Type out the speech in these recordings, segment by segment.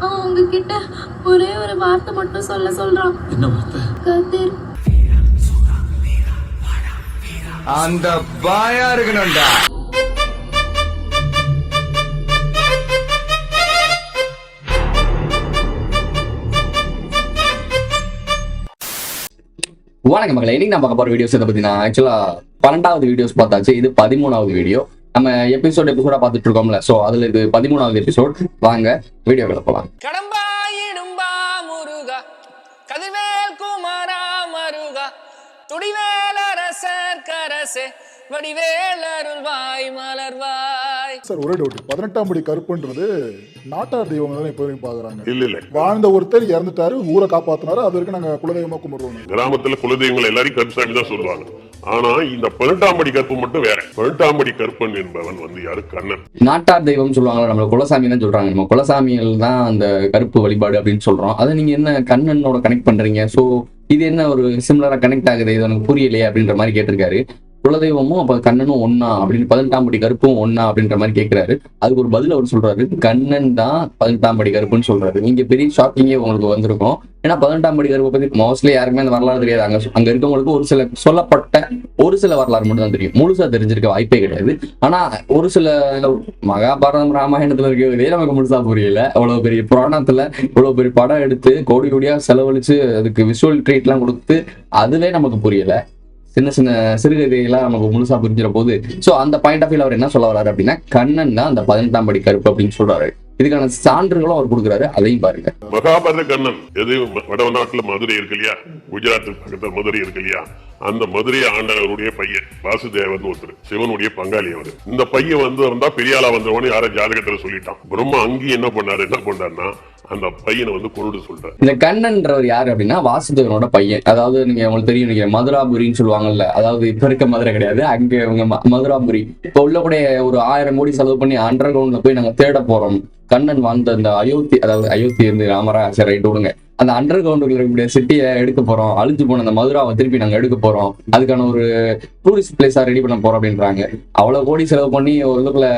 அவன் உங்ககிட்ட ஒரே ஒரு வார்த்தை மட்டும் சொல்றான். என்ன வார்த்தை? கதிர். அந்த பாயா இருக்கணும்டா. வணக்கம் மக்களை, இன்னைக்கு நான் பார்க்க போற வீடியோஸ் இதை பத்தி நான் ஆக்சுவலா 12வது வீடியோஸ் பார்த்தாச்சு. இது 13வது வீடியோ. நம்ம எபிசோடா பார்த்துட்டு இருக்கோம்ல, சோ அதுல இது 13வது எபிசோட். வாங்க வீடியோக்குள்ள போலாம். கடம்பா இடும்பா முருகா, கதிர்வேல் குமாரா மருகா, துடிவேல் அரசர் கரசே, வடிவேல் அருள்வாய் மலர்வாய். சார் ஒரே டவுட், 18ஆம் படி கருப்புன்றது நாட்டார் தெய்வம் தான் இப்போ வரைக்கும் பாக்குறாங்க. இல்ல வாழ்ந்த ஒருத்தர் இறந்துட்டாரு, ஊரை காப்பாத்தினாரு, அது வரைக்கும் நாங்க குலதெய்வமா கும்பிடுறோம். கிராமத்துல குலதெய்வங்கள் எல்லாரும் கருப்புசாமி தான் சொல்லுவாங்க. ஆனா இந்த 18ஆம் படி கருப்பு மட்டும் வேற. 18ஆம் படி கருப்பன் என்பவன் வந்து யாரு? கண்ணன். நாட்டார் தெய்வம் சொல்லுவாங்க, நம்ம குலசாமி தான் சொல்றாங்க. நம்ம குலசாமிகள் தான் அந்த கருப்பு வழிபாடு அப்படின்னு சொல்றோம். அதை நீங்க என்ன கண்ணனோட கனெக்ட் பண்றீங்க? சோ இது என்ன ஒரு சிமிலரா கனெக்ட் ஆகுது, இது எனக்கு புரியலையே அப்படின்ற மாதிரி கேட்டிருக்காரு. குலதெய்வமும் அப்ப கண்ணனும் ஒன்னா அப்படின்னு, 18ஆம் படி கருப்பும் ஒன்னா அப்படின்ற மாதிரி கேட்கிறாரு. அதுக்கு ஒரு பதில் அவர் சொல்றாரு, கண்ணன் தான் 18ஆம் படி கருப்புன்னு சொல்றாரு. இங்க பெரிய ஷாக்கிங்கே உங்களுக்கு வந்திருக்கும். ஏன்னா 18ஆம் படி கருப்பை பத்தி மோஸ்ட்லி யாருக்குமே அந்த வரலாறு தெரியாது. அங்க இருக்கவங்களுக்கு ஒரு சில சொல்லப்பட்ட ஒரு சில வரலாறு மட்டும் தான் தெரியும். முழுசா தெரிஞ்சிருக்க வாய்ப்பே கிடையாது. ஆனா ஒரு சில மகாபாரதம் ராமாயணத்துல இருக்கிறதே நமக்கு முழுசா புரியல. அவ்வளவு பெரிய புராணத்துல இவ்வளவு பெரிய படம் எடுத்து கோடி கோடியா செலவழிச்சு அதுக்கு விஷுவல் ட்ரீட் எல்லாம் கொடுத்து அதுவே நமக்கு புரியல. சின்ன சின்ன சிறுகதைகள்லாம் நமக்கு முழுசா புரிஞ்சிட போது. சோ அந்த பாயிண்ட் ஆஃப் வியூல அவர் என்ன சொல்ல வர்றாரு அப்படின்னா, கண்ணன் தான் அந்த 18ஆம் படி கருப்பு அப்படின்னு சொல்றாரு. இதுக்கான சான்றுகளும் அவர் கொடுக்குறாரு, அதையும் பாருங்க. மகாபாரத கண்ணன் எது? வடநாட்டுல மதுரை இருக்கு இல்லையா, குஜராத் பக்கத்துல மதுரை இருக்கு இல்லையா, அந்த மதுரை ஆண்டவருடைய பையன் வாசுதேவன் ஒருத்தர், சிவனுடைய பங்காளி அவர். இந்த பையன் வந்தா பெரிய ஆளா வந்தவனு யார ஜாதகத்துல சொல்லிட்டான். பிரம்மா அங்கேயும் என்ன பண்ணாருன்னா அந்த பையனை வந்து கொண்டு சொல்றாரு. இந்த கண்ணன்றவர் யாரு அப்படின்னா வாசுதேவனோட பையன். அதாவது நீங்க உங்களுக்கு தெரியும், நீங்க மதுராபுரின்னு சொல்லுவாங்கல்ல, அதாவது இப்ப இருக்க மதுரை கிடையாது, அங்க இவங்க மதுராபுரி. இப்ப உள்ள கூட ஒரு 1000 கோடி செலவு பண்ணி அண்டர் கிரவுண்ட்ல போய் நாங்க தேட போறோம். கண்ணன் வாழ்ந்த அந்த அயோத்தி, அதாவது அயோத்தி இருந்து ராமரா சரி ரைட் விடுங்க, அந்த அண்டர் கிரவுண்டுல இருக்கக்கூடிய சிட்டியை எடுக்க போறோம். அழிஞ்சு போன அந்த மதுராவை திருப்பி நாங்க எடுக்க போறோம். அதுக்கான ஒரு டூரிஸ்ட் பிளேஸா ரெடி பண்ண போறோம் அப்படின்றாங்க. அவ்வளவு கோடி செலவு பண்ணி ஒரு இதுக்குள்ள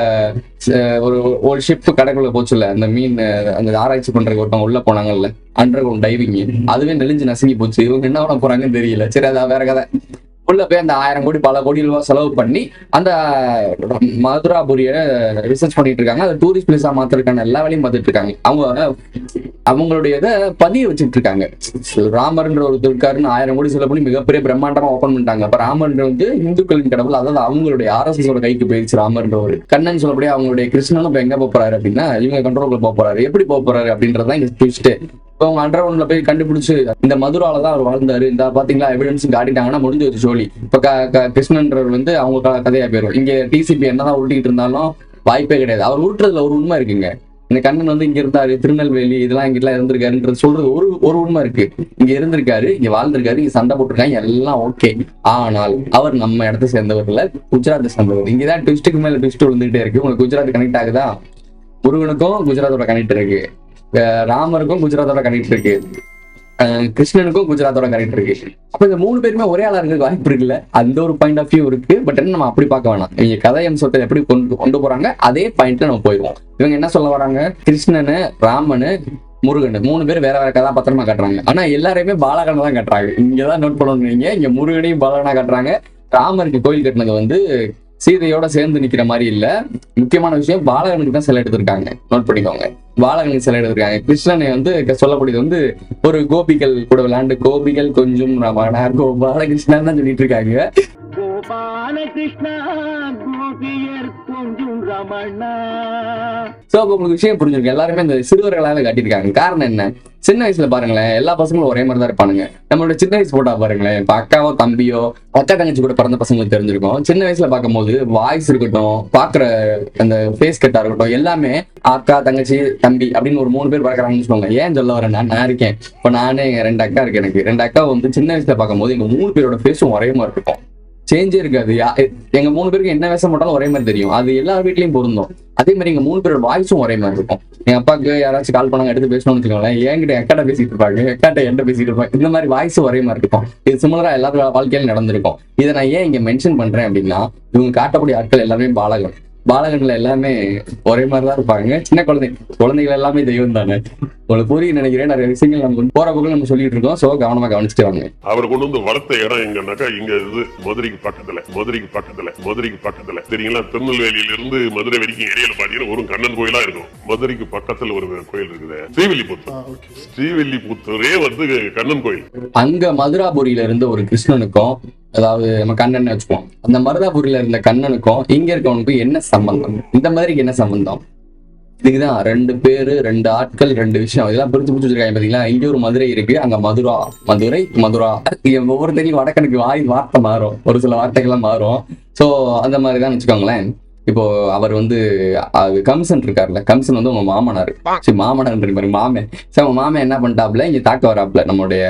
ஒரு ஷிப் கடைக்குள்ள போச்சுல்ல, அந்த மீன் அந்த ஆராய்ச்சி பண்றதுக்கு ஒருத்தவங்க உள்ள போனாங்கல்ல, அண்டர் கிரவுண்ட் டைவிங், அதுவே நெளிஞ்சு நசுங்கி போச்சு. இவங்க என்ன பண்ண போறாங்கன்னு தெரியல. சரி, அதான் வேற கதை. உள்ள போய் அந்த 1000 கோடி பல கோடி ரூபாய் செலவு பண்ணி அந்த மதுராபுரிய ரிசர்ச் பண்ணிட்டு இருக்காங்க. அது டூரிஸ்ட் பிளேஸா மாத்திருக்காங்க, எல்லா வேலையும் பார்த்துட்டு இருக்காங்க. அவங்களுடைய இதை பதிய வச்சுட்டு இருக்காங்க. ராமர்ன்ற ஒரு இருக்காருன்னு 1000 கோடி செலவு பண்ணி மிகப்பெரிய பிரம்மாண்டமா ஓபன் பண்ணிட்டாங்க. அப்ப ராமர்ன்ற வந்து இந்துக்களின் கடவுள், அதாவது அவங்களுடைய RSS கைக்கு போயிடுச்சு ராமர்ன்ற ஒரு. கண்ணன் சொல்லப்படியே அவங்களுடைய கிருஷ்ணனும் இப்ப எங்க போறாரு அப்படின்னா இவங்க கண்ட்ரோலுக்குள்ள போறாரு. எப்படி போறாரு அப்படின்றதான் இங்க ட்விஸ்ட். இப்போ அவங்க அண்டர் கிரவுண்ட்ல போய் கண்டுபிடிச்சு இந்த மதுரால தான் அவர் வாழ்ந்தாரு, இந்த பாத்தீங்களா எவிடன்ஸ் காட்டிட்டாங்கன்னா முடிஞ்சு வச்சு சொல்லி. இப்ப கிருஷ்ணன்றவர் வந்து அவங்க கதையா போயிடும். இங்க டிசிபி என்னதான் உருட்டிக்கிட்டு இருந்தாலும் வாய்ப்பே கிடையாது. அவர் உருட்டுறதுல ஒரு உண்மை இருக்குங்க. இந்த கண்ணன் வந்து இங்க இருந்தாரு, திருநெல்வேலி இதெல்லாம் இங்கெல்லாம் இருந்திருக்காருன்றது சொல்றது ஒரு உண்மை இருக்கு. இங்க இருந்திருக்காரு, இங்க வாழ்ந்திருக்காரு, இங்க சண்டை போட்டிருக்காங்க, எல்லாம் ஓகே. ஆனால் அவர் நம்ம இடத்த சேர்ந்தவர் இல்ல, குஜராத்தை சேர்ந்தவர். இங்கதான் ட்விஸ்டுக்கு மேல ட்விஸ்ட் விழுந்துகிட்டே இருக்கு. உங்களுக்கு குஜராத் கனெக்ட் ஆகுதா? முருகனுக்கும் குஜராத்தோட கனெக்ட் இருக்கு, ராமருக்கும் குஜராத்தோட கனெக்ட் இருக்கு, கிருஷ்ணனுக்கும் குஜராத்தோட கனெக்ட் இருக்கு. அப்ப இந்த 3 பேருமே ஒரே ஆளா இருக்க வாய்ப்பு இருக்குல்ல, அந்த ஒரு பாயிண்ட் ஆஃப் வியூ இருக்கு. பட் என்ன நம்ம அப்படி பார்க்க வேணாம். இவங்க கதை அம்சத்தை எப்படி கொண்டு போறாங்க அதே பாயிண்ட்ல நம்ம போயிடுவோம். இவங்க என்ன சொல்ல வராங்க, கிருஷ்ணனு, ராமனு, முருகன் 3 பேர் வேற வேற கதாபாத்திரமா காட்டுறாங்க. ஆனா எல்லாரையுமே பாலகனை தான் காட்டுறாங்க. இங்கதான் நோட் பண்ணணும்னீங்க, இங்க முருகனையும் பாலகனா காட்டுறாங்க. ராமருக்கு கோயில் கட்டினது வந்து சீதையோட சேர்ந்து நிக்கிற மாதிரி இல்ல. முக்கியமான விஷயம், பாலகனுக்கு தான் சிலை எடுத்திருக்காங்க, நோட் பண்ணிக்கோங்க. பாலகனுக்கு சிலை எடுத்திருக்காங்க. கிருஷ்ணனை வந்து சொல்லக்கூடியது வந்து ஒரு கோபிகள் கூட விளையாண்டு கோபிகள் கொஞ்சம் ரமணா கோபாலகிருஷ்ணன் தான் சொல்லிட்டு இருக்காங்க. உங்களுக்கு விஷயம் புரிஞ்சிருக்கு. எல்லாருமே இந்த சிறுவர்களாக காட்டியிருக்காங்க. காரணம் என்ன? சின்ன வயசுல பாருங்களேன், எல்லா பசங்களும் ஒரே மாதிரி தான் இருப்பானுங்க. நம்மளோட சின்ன வயசு போட்டா பாருங்களேன், இப்ப அக்காவோ தம்பியோ அக்கா தங்கச்சி கூட பிறந்த பசங்களுக்கு தெரிஞ்சிருக்கும். சின்ன வயசுல பார்க்கும்போது வாய்ஸ் இருக்கட்டும், பாக்குற அந்த ஃபேஸ் கட்டா இருக்கட்டும், எல்லாமே அக்கா தங்கச்சி தம்பி அப்படின்னு ஒரு 3 பேர் பார்க்கறாங்கன்னு சொல்லுவாங்க. ஏன் சொல்ல வரேன், நான் இருக்கேன். இப்ப நானே 2 அக்கா இருக்கு. எனக்கு 2 அக்கா வந்து சின்ன வயசுல பார்க்கும்போது எங்க 3 பேரோட ஃபேஸும் ஒரே மாதிரி இருக்கும், சேஞ்சே இருக்காது. எங்க 3 பேருக்கு என்ன வேஷம் போட்டாலும் ஒரே மாதிரி தெரியும். அது எல்லா வீட்லயும் பொருந்தும். அதே மாதிரி எங்க 3 பேரோட வாய்ஸும் ஒரே மாதிரி இருக்கும். என் அப்பாவுக்கு யாராச்சும் கால் பண்ணாங்க எடுத்து பேசணும்னு வச்சுக்கோங்களேன், என்கிட்ட எக்காட்ட பேசிட்டு இருப்பாங்க, எக்காட்ட என்கிட்ட பேசிட்டு இருப்பாங்க. இந்த மாதிரி வாய்ஸ் ஒரே மாதிரி இருக்கும். இது சிமிலரா எல்லாரும் வாழ்க்கையில நடந்திருக்கும். இதை நான் ஏன் இங்க மென்ஷன் பண்றேன் அப்படின்னா, இவங்க காட்டக்கூடிய ஆட்கள் எல்லாமே பாலகன். பாலகன்ல எல்லாமே ஒரே மாதிரிதான் இருப்பாங்க. சின்ன குழந்தைகள் எல்லாமே தெய்வம் தானே. உங்களுக்கு புரிய நினைக்கிறேன். நிறைய விஷயங்கள் நம்ம போற பக்கம் நம்ம சொல்லிட்டு இருக்கோம். சோ கவனமா கவனிச்சுட்டு வாங்க. அவர் கொண்டு வந்து வளர்த்த இடம் எங்கன்னாக்கா இங்க இது மதுரைக்கு பக்கத்துல தெரியுங்களா? திருநெல்வேலியில இருந்து மதுரை வரைக்கும் இடையில பாத்தீங்கன்னா ஒரு கண்ணன் கோயிலா இருக்கும். மதுரைக்கு பக்கத்துல ஒரு கோயில் இருக்குது, ஸ்ரீவில்லிபுத்தூரே வந்து கண்ணன் கோயில். அங்க மதுராபுரியில இருந்து ஒரு கிருஷ்ணனுக்கும், அதாவது நம்ம கண்ணன் வச்சுப்போம், அந்த மருதாபுரியில இருந்த கண்ணனுக்கும் இங்க இருக்கவனுக்கும் என்ன சம்பந்தம்? இந்த மாதிரி என்ன சம்பந்தம்? இதுக்குதான் 2 பேரு 2 ஆட்கள் 2 விஷயம் இதெல்லாம் பிரிச்சு வச்சிருக்காங்க. பாத்தீங்களா? இங்க ஒரு மதுரை இருக்கு, அங்க மதுரா. ஒவ்வொருத்தரையும் வடக்கனுக்கு வார்த்தை மாறும், ஒரு சில வார்த்தைகள்லாம் மாறும். சோ அந்த மாதிரிதான் வச்சுக்கோங்களேன். இப்போ அவர் வந்து கம்சன் இருக்காருல்ல, கம்சன் வந்து உங்க மாமனாரு, சரி மாமனார் மாமே. சரி அவங்க மாமன் என்ன பண்ணிட்டாப்ல, இங்க தாக்க வராப்ல நம்மளுடைய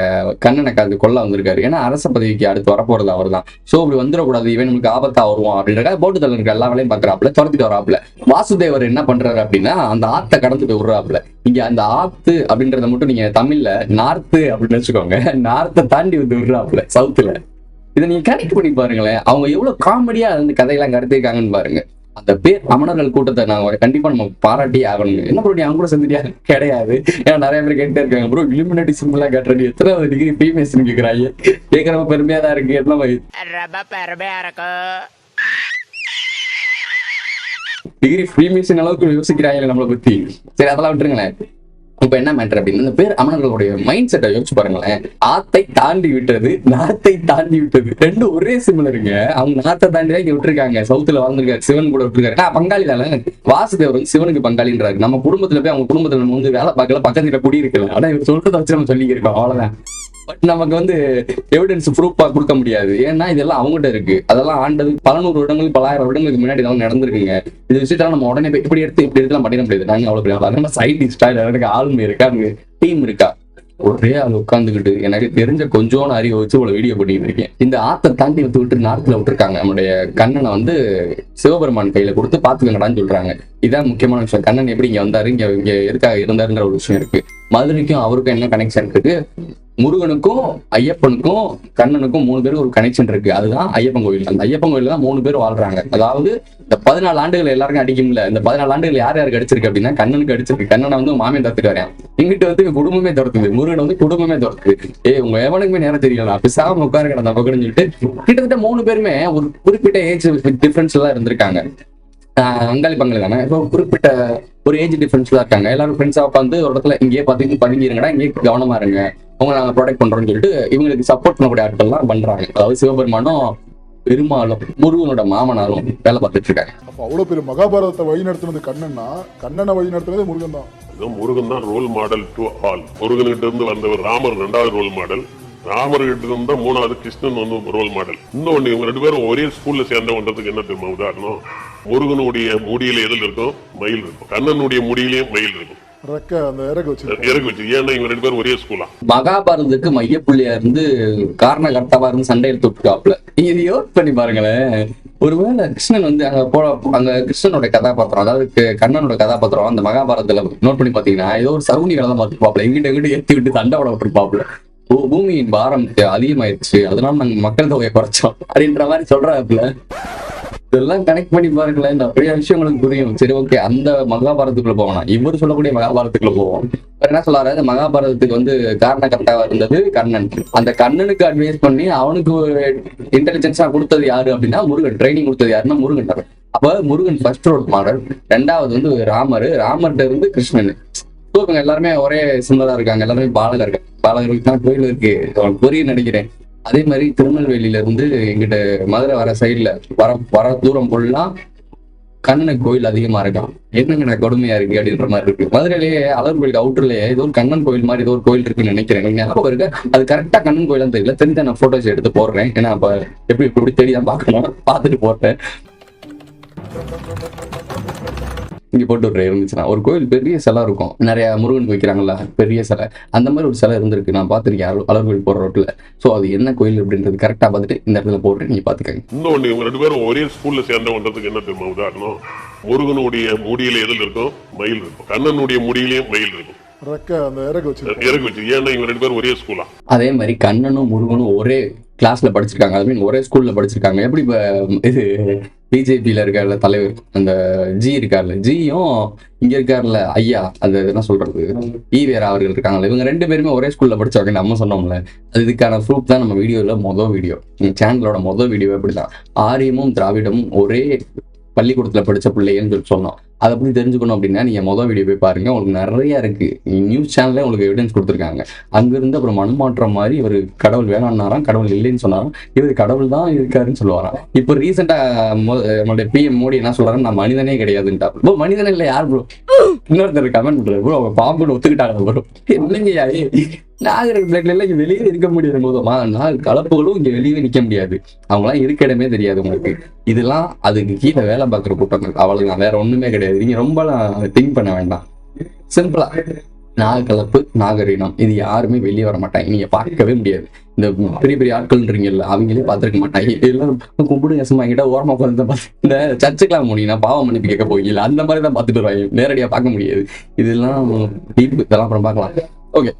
கண்ணனை கொல்ல வந்திருக்காரு. ஏன்னா அரச பதவிக்கு அடுத்து வரப்போறது அவர் தான். சோ இப்படி வந்துடக்கூடாது, இவன் நமக்கு ஆபத்தா வருவான் அப்படின்றக்காக போட்டு தள்ள இருக்க எல்லா வேலையும் பாக்குறாப்புல, துரத்திட்டு வராப்புல. வாசுதேவர் என்ன பண்றாரு அப்படின்னா அந்த ஆத்தை கடந்துட்டு விடுறாப்புல. இங்க அந்த ஆத்து அப்படின்றத மட்டும் நீங்க தமிழ்ல நார்த்து அப்படின்னு வச்சுக்கோங்க, நார்த்தை தாண்டி வந்து விடுறாப்புல சவுத்துல. இதை நீங்க கனெக்ட் பண்ணி பாருங்களேன், அவங்க எவ்வளவு காமெடியா அந்த கதையெல்லாம் கடத்திருக்காங்கன்னு பாருங்க. அந்த பேர் அமணர்கள் கூட்டத்தை நான் கண்டிப்பா நம்ம பாராட்டியே ஆகணுங்க. என்ன ப்ரோ நீ அவங்க கூட செஞ்சுட்டியா? கிடையாது. ஏன்னா நிறைய பேர் கேட்டே இருக்காங்க, ப்ரோ இலுமினாட்டி சிம்பிளா கேட்டுறது எத்தனாவது டிகிரி ஃபீமேஷன் கேட்கிறாங்க. கேட்கறப்ப பெருமையா தான் இருக்கு. எல்லாம் டிகிரி ஃப்ரீமேஷன் அளவுக்கு யோசிக்கிறாங்க நம்மளை பத்தி. சரி அதெல்லாம் விட்டுருங்களேன். இப்ப என்ன மேட்டர் அப்படின்னு இந்த பேர் அமணர்களுடைய மைண்ட் செட்டை யோசிச்சு பாருங்களேன். ஆத்தை தாண்டி விட்டது, நாத்தை தாண்டி விட்டது, ரெண்டும் ஒரே சிமிலருங்க. அவங்க நாத்தை தாண்டி தான் இங்க விட்டுருக்காங்க. சவுத்துல வாழ்ந்துருக்காரு, சிவன் கூட விட்டுருக்காரு. பங்காளி தானே வாசுதேவர் வந்து சிவனுக்கு பங்காளின்றாரு. நம்ம குடும்பத்துல போய் அவங்க குடும்பத்துல நம்ம வந்து வேலை பார்க்கல, பக்கத்துல குடி இருக்கல. ஆனா இவர் சொல்றதை வச்சு நம்ம சொல்லிக்கிறோம், அவ்வளவுதான். பட் நமக்கு வந்து எவிடன்ஸ் ப்ரூஃபா கொடுக்க முடியாது. ஏன்னா இதெல்லாம் அவங்ககிட்ட இருக்கு. அதெல்லாம் ஆண்டது பல 100 வருடங்கள் 1000 வருடங்களுக்கு முன்னாடி இதெல்லாம் நடந்திருக்குங்க. இது விஷயத்தான் நம்ம உடனே போய் இப்படி எடுத்துலாம் பண்ணிட முடியாது. நாங்க அவ்வளவு சயின்டிஸ்டா இல்ல எனக்கு ஆளுமை இருக்கா, டீம் இருக்கா, ஒரே ஆள் உட்காந்துக்கிட்டு எனக்கு தெரிஞ்ச கொஞ்சோன்னு அறிவை வச்சு இவ்வளவு வீடியோ பண்ணிட்டு இருக்கேன். இந்த ஆத்தை தாண்டி விட்டு நார்த்துல விட்டுருக்காங்க. நம்மளுடைய கண்ணனை வந்து சிவபெருமான் கையில கொடுத்து பாத்துக்கங்கடான்னு சொல்றாங்க. இதான் முக்கியமான விஷயம். கண்ணன் எப்படி இங்க வந்தாரு, இங்க எதுக்காக இருந்தாருங்கிற ஒரு விஷயம் இருக்கு. மதுரைக்கும் அவருக்கும் என்ன கனெக்ஷன் இருக்கு? முருகனுக்கும் ஐயப்பனுக்கும் கண்ணனுக்கும் 3 பேருக்கு ஒரு கனெக்ஷன் இருக்கு. அதுதான் ஐயப்பன் கோயில். அந்த ஐயப்பன் கோயில தான் 3 பேர் வாழ்றாங்க. அதாவது இந்த 14 ஆண்டுகள் எல்லாருக்கும் அடிக்கும்ல, இந்த 14 ஆண்டுகள் யார் யாருக்கு அடிச்சிருக்கு அப்படின்னா கண்ணனுக்கு அடிச்சிருக்கு. கண்ணனை வந்து மாமியை தத்துட்டு வரேன், இங்கிட்ட வந்து குடும்பமே துரத்துது, முருகனை வந்து குடும்பமே துரத்துது. உங்க எவனுக்குமே நேரம் தெரியல, பிசாம உட்காரு கிடந்த பக்கம்னு சொல்லிட்டு கிட்டத்தட்ட 3 பேருமே ஒரு குறிப்பிட்ட ஏஜ் டிஃபரன்ஸ் எல்லாம் இருந்திருக்காங்க. அங்காளி பங்காளி தானே, இப்போ குறிப்பிட்ட ஒரு ஏஜ் டிஃபரன்ஸ் தான் இருக்காங்க. எல்லாரும் ஃப்ரெண்ட்ஸா உட்காந்து ஒரு இடத்துல இங்கேயே பார்த்து பதுங்கிருங்கடா, இங்கேயே கவனமா இருங்க, உங்களை நாங்க ப்ரொடெக்ட் பண்றோம்னு சொல்லிட்டு இவங்களுக்கு சப்போர்ட் பண்ணக்கூடிய ஆட்கள்லாம் பண்றாங்க. அதாவது சிவபெருமானும் பெருமாளும் முருகனோட மாமனாரும் வேலை பார்த்துட்டு இருக்காங்க. அப்ப அவ்வளவு பெரிய மகாபாரதத்தை வழி நடத்துனது கண்ணன்னா, கண்ணனை வழி நடத்துனது முருகன் தான். முருகன் தான் ரோல் மாடல் டு ஆல். முருகன்கிட்ட இருந்து வந்தவர் ராமர் 2வது ரோல் மாடல், ராமர்கிட்ட இருந்தா 3வது கிருஷ்ணன் வந்து ரோல் மாடல். இன்னொன்னு இவங்க 2 பேரும் ஒரே ஸ்கூல்ல சேர்ந்தவன்றதுக்கு என்ன தெரியுமா உதாரணம்? முருகனுடைய முடியில எதில் இருக்கும்? மயில் இருக்கும். கண்ணனுடைய முடியிலையும் மயில் இருக்கும். ஒரே ஸ்கூலா. மகாபாரதத்துக்கு மையப்புள்ளியா இருந்து காரணகர்த்தாவா இருந்து சண்டையில் தொட்டுக்காப்ல. இது யோட் பண்ணி பாருங்களேன். ஒருவேளை கிருஷ்ணன் வந்து அங்க கிருஷ்ணனோட கதாபாத்திரம், அதாவது கண்ணனோட கதாபாத்திரம் அந்த மகாபாரதத்துல நோட் பண்ணி பாத்தீங்கன்னா ஏதோ ஒரு சகுனி கதை தான் பார்த்துப்பாப்ல. எங்கிட்ட ஏற்றி விட்டு சண்டை விட விட்டுருப்பாப்ல. பூமியின் பாரம் அதிகமாயிருச்சு, அதனால நாங்க மக்கள் தொகையை குறைச்சோம் அப்படின்ற மாதிரி சொல்றாப்புல. இதெல்லாம் கனெக்ட் பண்ணி பாருங்களேன், நிறைய விஷயங்களுக்கு புரியும். சரி ஓகே, அந்த மகாபாரதத்துக்குள்ள போவோம். இவர் சொல்லக்கூடிய மகாபாரதத்துக்குள்ள போவோம். என்ன சொல்றாரு, அந்த மகாபாரதத்துக்கு வந்து காரணகர்த்தாவா இருந்தது கண்ணன். அந்த கண்ணனுக்கு அட்வைஸ் பண்ணி அவனுக்கு இன்டெலிஜென்ஸா கொடுத்தது யாரு அப்படின்னா முருகன். ட்ரைனிங் கொடுத்தது யாருன்னா முருகன். அப்ப முருகன் ஃபர்ஸ்ட் ரோல் மாடல், 2வது வந்து ராமர்கிட்ட இருந்து கிருஷ்ணன். இவங்க எல்லாருமே ஒரே சிம்மரா இருக்காங்க, எல்லாருமே பாலகருக்கு தான் கோயில் இருக்கு, புரிய நினைக்கிறேன். அதே மாதிரி திருநெல்வேலியில இருந்து எங்கிட்ட மதுரை வர சைட்ல வர தூரம் ஃபுல்லாம் கண்ணனுக்கு கோயில் அதிகமா இருக்கான். என்னங்க கொடுமையா இருக்கு அப்படின்ற மாதிரி இருக்கு. மதுரையிலேயே அழகர் கோயில் அவுட்டர்லயே ஏதோ ஒரு கண்ணன் கோயில் மாதிரி ஏதோ ஒரு கோயில் இருக்குன்னு நினைக்கிறேன். ஞாபகம் இருக்கு, அது கரெக்டா கண்ணன் கோயிலாம் தெரியல. தெரிஞ்சா நான் போட்டோஸ் எடுத்து போடுறேன். ஏன்னா அப்ப எப்படி தெரியாம பார்க்கணும், பார்த்துட்டு போட்டேன். இங்க போட்டு ஒரு இருந்துச்சுன்னா ஒரு கோயில் பெரிய சிலை இருக்கும், நிறைய முருகனுக்கு வைக்கிறாங்கல்ல பெரிய சிலை, அந்த மாதிரி ஒரு சிலை இருந்திருக்கு. நான் பார்த்துருக்கேன் அழகர் கோயில் போற ரோட்ல. சோ அது என்ன கோயில் அப்படின்றது கரெக்டா பார்த்துட்டு இந்த இடத்துல போடுறேன், நீங்க பாத்துக்கங்க. இன்னொன்னு இவங்க 2 பேரும் ஒரே ஸ்கூல்ல சேர்ந்தவன்றதுக்கு என்ன தெரியுமா உதாரணம்? முருகனுடைய முடியில எதில் இருக்கும்? மயில் இருக்கும். கண்ணனுடைய முடியிலையும் மயில் இருக்கும். ஒரே ஸ்கூலா. அதே மாதிரி கண்ணனும் முருகனும் ஒரே கிளாஸ்ல படிச்சிருக்காங்க, அது ஒரே ஸ்கூல்ல படிச்சிருக்காங்க. எப்படி இது பிஜேபியில இருக்கார்ல தலைவர் அந்த ஜி இருக்கார்ல, ஜியும் இங்க இருக்கார்ல ஐயா, அது என்ன சொல்றது, ஈவேரா அவர்கள் இருக்காங்கல்ல, இவங்க 2 பேருமே ஒரே ஸ்கூல்ல படிச்சவங்க. நம்ம சொன்னோம்ல, அது இதுக்கான ப்ரூஃப் தான் நம்ம வீடியோல வீடியோ, சேனலோட வீடியோ இப்படிதான். ஆரியமும் திராவிடமும் ஒரே பள்ளிக்கூடத்துல படிச்ச பிள்ளைன்னு சொன்னோம். அதை பத்தி தெரிஞ்சுக்கணும் அப்படின்னா நீங்க வீடியோ போய் பாருங்க, உங்களுக்கு நிறைய இருக்கு. நியூஸ் சேனல்ல உங்களுக்கு எவிடன்ஸ் கொடுத்துருக்காங்க. அங்கிருந்து அப்புறம் மனமாற்றம் மாதிரி இவர் கடவுள் வேணான்னாராம், கடவுள் இல்லைன்னு சொன்னாராம், இவர் கடவுள் தான் இருக்காருன்னு சொல்லுவாராம். இப்போ ரீசெண்டா நம்மளுடைய PM மோடி என்ன சொல்றாரு, நான் மனிதனே கிடையாதுன்ட்டா. ப்ரோ மனிதனே இல்லை யார் ப்ரோ? இன்னொருத்தர் கமெண்ட் பண்றாரு, ப்ரோ அவங்க பாம்புன்னு ஒத்துக்கிட்டாங்க ப்ரோ. என்னங்கய்யா நாகரிக பிளேட்ல எல்லாம் இங்க வெளியே இருக்க முடியாது போதுமா, கலப்புகளும் இங்க வெளியே நிக்க முடியாது, அவங்களாம் இருக்க இடமே தெரியாது உங்களுக்கு. இதெல்லாம் அதுக்கு கீழே வேலை பார்க்குற கூட்டங்கள், அவ்வளவுதான், வேற ஒண்ணுமே கிடையாது. நீங்க ரொம்ப திங்க் பண்ண வேண்டாம். சிம்பிளா நாகக்கலப்பு, நாகரீனம், இது யாருமே வெளியே வர மாட்டாங்க, நீங்க பார்க்கவே முடியாது. இந்த பெரிய பெரிய ஆட்கள்ன்றீங்கல்ல, அவங்களே பார்த்துருக்க மாட்டாங்க. எல்லாரும் கும்பிடுங்க சும்மா கிட்ட ஓரமா உட்காந்து இந்த சர்ச்சுக்கெல்லாம் முடியும்னா பாவம் மன்னிப்பு கேட்க போகல, அந்த மாதிரி தான் பார்த்துட்டு வருவாங்க, நேரடியா பார்க்க முடியாது. இதெல்லாம் இதெல்லாம் அப்புறம் பார்க்கலாம். ஓகே,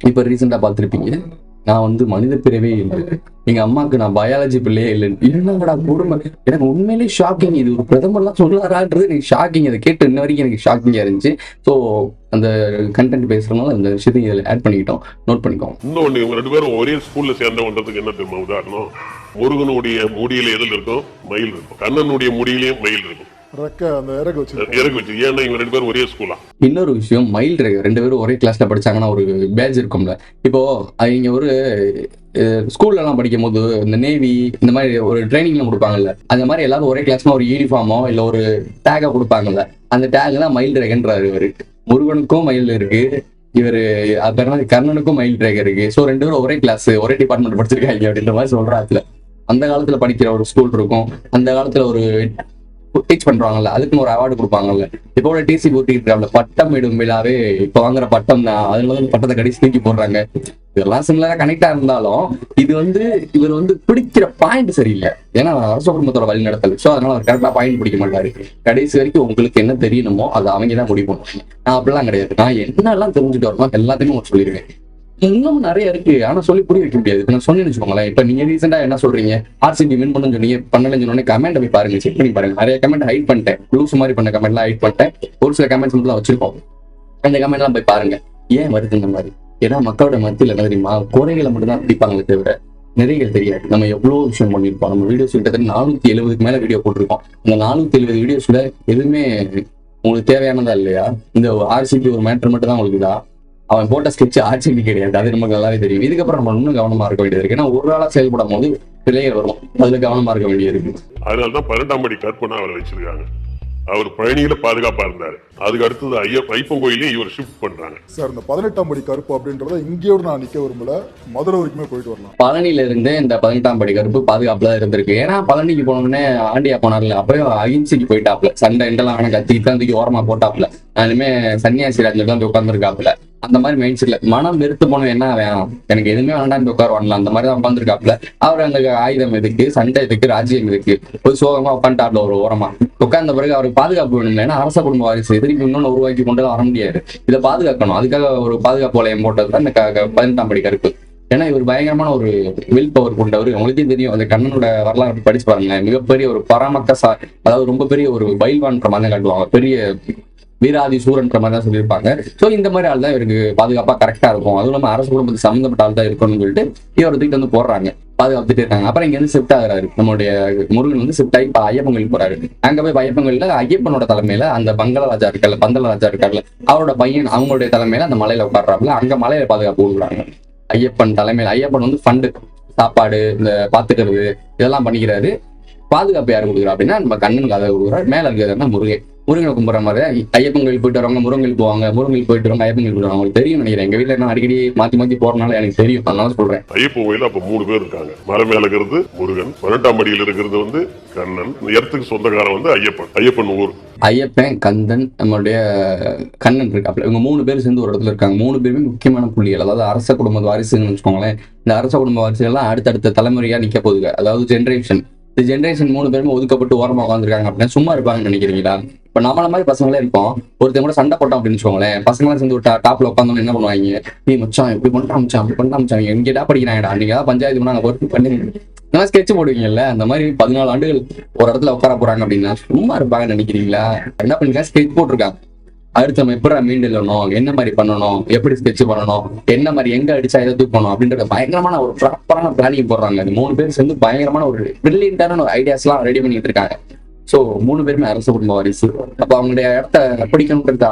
இப்ப ரீசெண்டா பார்த்துருப்பீங்க, நான் மனித பிறவே இல்லை, எங்க அம்மாவுக்கு நான் பயாலஜி பிள்ளையே இல்லைன்னு. என்னடா கொடுமை, எனக்கு உண்மையிலேயே ஷாக்கிங். இது ஒரு பிரதமர்லாம் சொல்லுறாருன்றது எனக்கு ஷாக்கிங். அதை கேட்டு இன்ன வரைக்கும் எனக்கு ஷாக்கிங்கா இருந்துச்சு. ஸோ அந்த கண்டென்ட் பேசுறதுனால அந்த விஷயத்தையும் இதில் ஆட் பண்ணிக்கிட்டோம், நோட் பண்ணிக்கோங்க. இன்னொன்று, இவங்க 2 பேரும் ஒரே ஸ்கூல்ல சேர்ந்தவன்றதுக்கு என்ன தெரியுமா உதாரணம்? முருகனுடைய முடியில எதில் இருக்கும்? மயில் இருக்கும். கண்ணனுடைய முடியிலையும் மயில் இருக்கும். இறகு வச்சு. ஏன்னா இவங்க 2 பேரும் ஒரே ஸ்கூலா. இன்னொரு விஷயம், மயில் ரேகை 2 பேரும் ஒரே கிளாஸ்ல படிச்சாங்கன்னா ஒரு பேட்ச் இருக்கும்ல. இப்போ அவங்க ஒரு ஸ்கூல்ல எல்லாம் படிக்கும் போது இந்த நேவி இந்த மாதிரி ஒரு ட்ரைனிங்ல கொடுப்பாங்கல்ல, அந்த மாதிரி எல்லாரும் ஒரே கிளாஸ்ல ஒரு யூனிஃபார்மோ இல்ல ஒரு டேகா கொடுப்பாங்கல்ல, அந்த டேக் தான் மயில் ரேகன்றாரு இவரு. முருகனுக்கும் மயில் இருக்கு, இவரு கர்ணனுக்கும் மயில் ரேகை இருக்கு. ஸோ 2 பேரும் ஒரே கிளாஸ் ஒரே டிபார்ட்மெண்ட் படிச்சிருக்காங்க அப்படின்ற மாதிரி சொல்றாத்துல. அந்த காலத்துல படிக்கிற ஒரு ஸ்கூல் இருக்கும், அந்த காலத்துல ஒரு டீச் பண்றாங்கல்ல, அதுக்குன்னு ஒரு அவார்டு கொடுப்பாங்கல்ல. இப்போ டிசி போட்டிருக்காங்க, பட்டம் இடும் விழாவே இப்ப வாங்குற பட்டம் தான், அதுல பட்டத்தை கடிச்சு தூக்கி போடுறாங்க. இதெல்லாம் சிமிலரா கனெக்டா இருந்தாலும் இது இவர் பிடிக்கிற பாயிண்ட் சரியில்லை. ஏன்னா அரச குடும்பத்தோட வழி நடத்தல். ஸோ அதனால அவர் கரெக்டா பாயிண்ட் பிடிக்க மாட்டாரு. கடைசி வரைக்கும் உங்களுக்கு என்ன தெரியணுமோ அதை அவங்க தான் முடிவு பண்ணுவாங்க. நான் அப்படிலாம் கிடையாது, நான் என்னெல்லாம் தெரிஞ்சுட்டு வரணும் எல்லாத்தையுமே உங்களுக்கு சொல்லிடுவேன். இன்னும் நிறைய இருக்கு, ஆனா சொல்லி புரிய வைக்க முடியாது. நான் சொன்னேன்னு வச்சுக்கோங்களேன். இப்ப நீங்க ரீசெண்டா என்ன சொல்றீங்க, RCB வின் பண்ணு சொன்னீங்க, பண்ணலன்னு சொன்னோடனே கமெண்ட் போய் பாருங்க, செக் பண்ணி பாருங்க. நிறைய கமெண்ட் ஹைட் பண்ணிட்டேன், லூஸ் மாதிரி பண்ண கமெண்ட் எல்லாம் ஹைட் பண்ணிட்டேன். ஒரு சில கமெண்ட்ஸ் மட்டும் தான் வச்சிருக்கோம். அந்த கமெண்ட் எல்லாம் போய் பாருங்க, ஏன் வருது இந்த மாதிரி. ஏன்னா மக்களோட மத்தியில் என்ன தெரியுமா, குறைகளை மட்டும் தான் பிடிப்பாங்களே தவிர நிறைகள் தெரியாது. நம்ம எவ்வளவு விஷயம் பண்ணிருப்போம். நம்ம வீடியோஸ் கிட்டத்தட்ட 470க்கு மேல வீடியோ போட்டிருக்கோம். இந்த 470 வீடியோஸ்ல எதுவுமே உங்களுக்கு தேவையானதா இல்லையா? இந்த RCB ஒரு மேட்டர் மட்டும் தான் உங்களுக்கு தான். அவன் போட்ட ஸ்கெட்ச் RCB கிடையாது, அது நமக்கு நல்லாவே தெரியும். இதுக்கப்புறம் நம்ம இன்னும் கவனமா இருக்க வேண்டியது இருக்கு. ஏன்னா ஒரு நாளா செயல்படும் போது பிள்ளைகள் வரும், அதுல கவனமா இருக்க வேண்டியது இருக்கு. அதனாலதான் 12ஆம் படி கற்பனை அவரை வச்சிருக்காங்க. அவர் பழனியில பாதுகாப்பா இருந்தாரு. அதுக்கு அடுத்தது ஐயப்பன் கோயிலையும் இவர் ஷிஃப்ட் பண்றாங்க. சார், இந்த 18ஆம் படி கருப்பு அப்படின்றத இங்கேயோட நான் நிக்க விரும்பல, மதுரை வரைக்குமே போயிட்டு வரலாம். பழனியில இருந்து இந்த 18ஆம் படி கருப்பு பாதுகாப்புல இருந்திருக்கு. ஏன்னா பழனிக்கு போனோடனே ஆண்டியா போனார்ல, அப்பயும் அகிம்சைக்கு போயிட்டாப்ல. சண்டை இண்டெல்லாம் வேணா கத்திக்கிட்டு தான் தூக்கி ஓரமா போட்டாப்ல. அதுமே சன்னியாசி ராஜ்ல தான் உட்காந்துருக்காப்புல. அந்த மாதிரி மைண்ட் செட்ல மனம் வெறுத்து போனோம், என்ன வேணாம் எனக்கு எதுவுமே வேண்டாம் உட்கார வரலாம், அந்த மாதிரி தான் உட்காந்துருக்காப்புல. அவர் அந்த ஆயுதம் எதுக்கு, சண்டை எதுக்கு, ராஜ்யம் எதுக்கு, ஒரு சோகமா உட்காந்துட்டாப்ல ஒரு ஓரமா. உட்கார்ந்த பிறகு அவருக்கு பாதுகாப்பு வேணும். ஏன்னா அரச குடும்ப வாரிசு திருப்பி இன்னொன்னு உருவாக்கி கொண்டு வர முடியாது, இதை பாதுகாக்கணும். அதுக்காக ஒரு பாதுகாப்பு வளையம் போட்டது தான் இந்த 18ஆம் படி கருப்பு. ஏன்னா இவர் பயங்கரமான ஒரு வில் பவர் கொண்டவர். உங்களுக்கே தெரியும், அந்த கண்ணனோட வரலாறு படிச்சு பாருங்க. மிகப்பெரிய ஒரு அதாவது ரொம்ப பெரிய ஒரு பைல்வான்ற மாதிரி தான் காட்டுவாங்க, பெரிய வீராதி சூரன்ற மாதிரி தான் சொல்லியிருப்பாங்க. ஸோ இந்த மாதிரி ஆள் தான் இவருக்கு பாதுகாப்பா கரெக்டா இருக்கும். அதுவும் இல்லாம அரசு குடும்பத்துக்கு சம்மந்தப்பட்ட ஆள் தான் இருக்கணும்னு சொல்லிட்டு இவர் தூக்கிட்டு போடுறாங்க, பாதுகாத்துட்டு இருக்காங்க. அப்புறம் இங்க ஷிஃப்ட் ஆகுறாரு, நம்மளுடைய முருகன் ஷிஃப்ட் ஆகி ஐயப்பன் கோயில் போறாரு. அங்க போய் ஐயப்பன் கோயில்ல ஐயப்பனோட தலைமையில அந்த பங்களராஜா இருக்கார்ல, பந்தலராஜா இருக்கார்ல, அவரோட பையன் அவங்களுடைய தலைமையில அந்த மலையில உட்காடுறாப்புல. அங்க மலையில பாதுகாப்பு கொடுக்குறாங்க. ஐயப்பன் தலைமையில ஐயப்பன் ஃபண்டு, சாப்பாடு, இந்த பாத்துக்கிறது இதெல்லாம் பண்ணிக்கிறாரு. பாதுகாப்பு யாரு கொடுக்குறா அப்படின்னா நம்ம கண்ணனுக்கு அதை கொடுக்குறாரு. மேல இருக்கிறது முருகனை கும்பிட்ற மாதிரி ஐயப்பன் கோயில் போயிட்டு வரவங்க முருகன் போவாங்க, முருகன் போயிட்டு வரவங்க ஐயப்பன் கோயில் போயிட்டு அவங்களுக்கு தெரியும் நினைக்கிறேன். எங்க வீட்டுல நான் அடிக்கடி மாத்தி போறதுனால எனக்கு தெரியும், அதனால சொல்றேன். ஐயப்பன் கோயில் அப்ப 3 பேர் இருக்காங்க. மலை மேல இருக்கிறது முருகன், 18ஆம் படியில் இருக்கிறது கண்ணன், இடத்துக்கு சொந்தக்காரன் ஐயப்பன் ஊர். ஐயப்பன், கந்தன், நம்மளுடைய கண்ணன் இருக்காப்ல. இவங்க 3 பேர் சேர்ந்து ஒரு இடத்துல இருக்காங்க. 3 பேருமே முக்கியமான புள்ளிகள். அதாவது அரச குடும்ப வாரிசுன்னு வச்சுக்கோங்களேன். இந்த அரச குடும்ப வாரிசுகள்லாம் அடுத்தடுத்த தலைமுறையா நிக்க போகுது. அதாவது ஜென்ரேஷன் 3 பேருமே ஒதுக்கப்பட்டு ஓரமா உட்காந்துருக்காங்க அப்படின்னா சும்மா இருப்பாங்கன்னு நினைக்கிறீங்களா? இப்ப நம்மள மாதிரி பசங்களே இருப்போம், ஒருத்தர் கூட சண்டை போட்டோம் அப்படின்னு வச்சுக்கோங்களேன், பசங்களாம் சேர்ந்து ஒரு டாப்ல உட்காந்தோம் என்ன பண்ணுவாங்க, நீ மச்சான் இப்படி பண்ணிட்டான் மச்சான் அப்படி பண்ணிட்டான் மச்சான் எங்கேடா படிக்கிறாங்கடா, நீங்க பஞ்சாயத்து பண்ணாங்க ஒர்க் பண்ணி இதெல்லாம் ஸ்கெட்ச் போடுவீங்கல்ல, அந்த மாதிரி 14 ஆண்டுகள் ஒரு இடத்துல உட்கார போறாங்க அப்படின்னா சும்மா இருப்பாங்கன்னு நினைக்கிறீங்களா? என்ன பண்ணிருக்காங்க, ஸ்கெட்ச் போட்டிருக்காங்க. அடுத்து நம்ம எப்படி மீண்டு எழுதணும், என்ன மாதிரி பண்ணணும், எப்படி ஸ்கெட்ச் பண்ணணும், என்ன மாதிரி எங்க அடிச்சா எதை தூக்கணும் அப்படின்றத பயங்கரமான ஒரு ப்ராப்பரான பிளானிங் போடுறாங்க. அந்த 3 பேர் சேர்ந்து பயங்கரமான ஒரு பிரில்லியன்டான ஒரு ஐடியாஸ் எல்லாம் ரெடி பண்ணிட்டு இருக்காங்க. சோ 3 பேருமே அரச குடும்ப வாரிசு. அப்ப அவங்களுடைய இடத்த பிடிக்கணும்ன்றது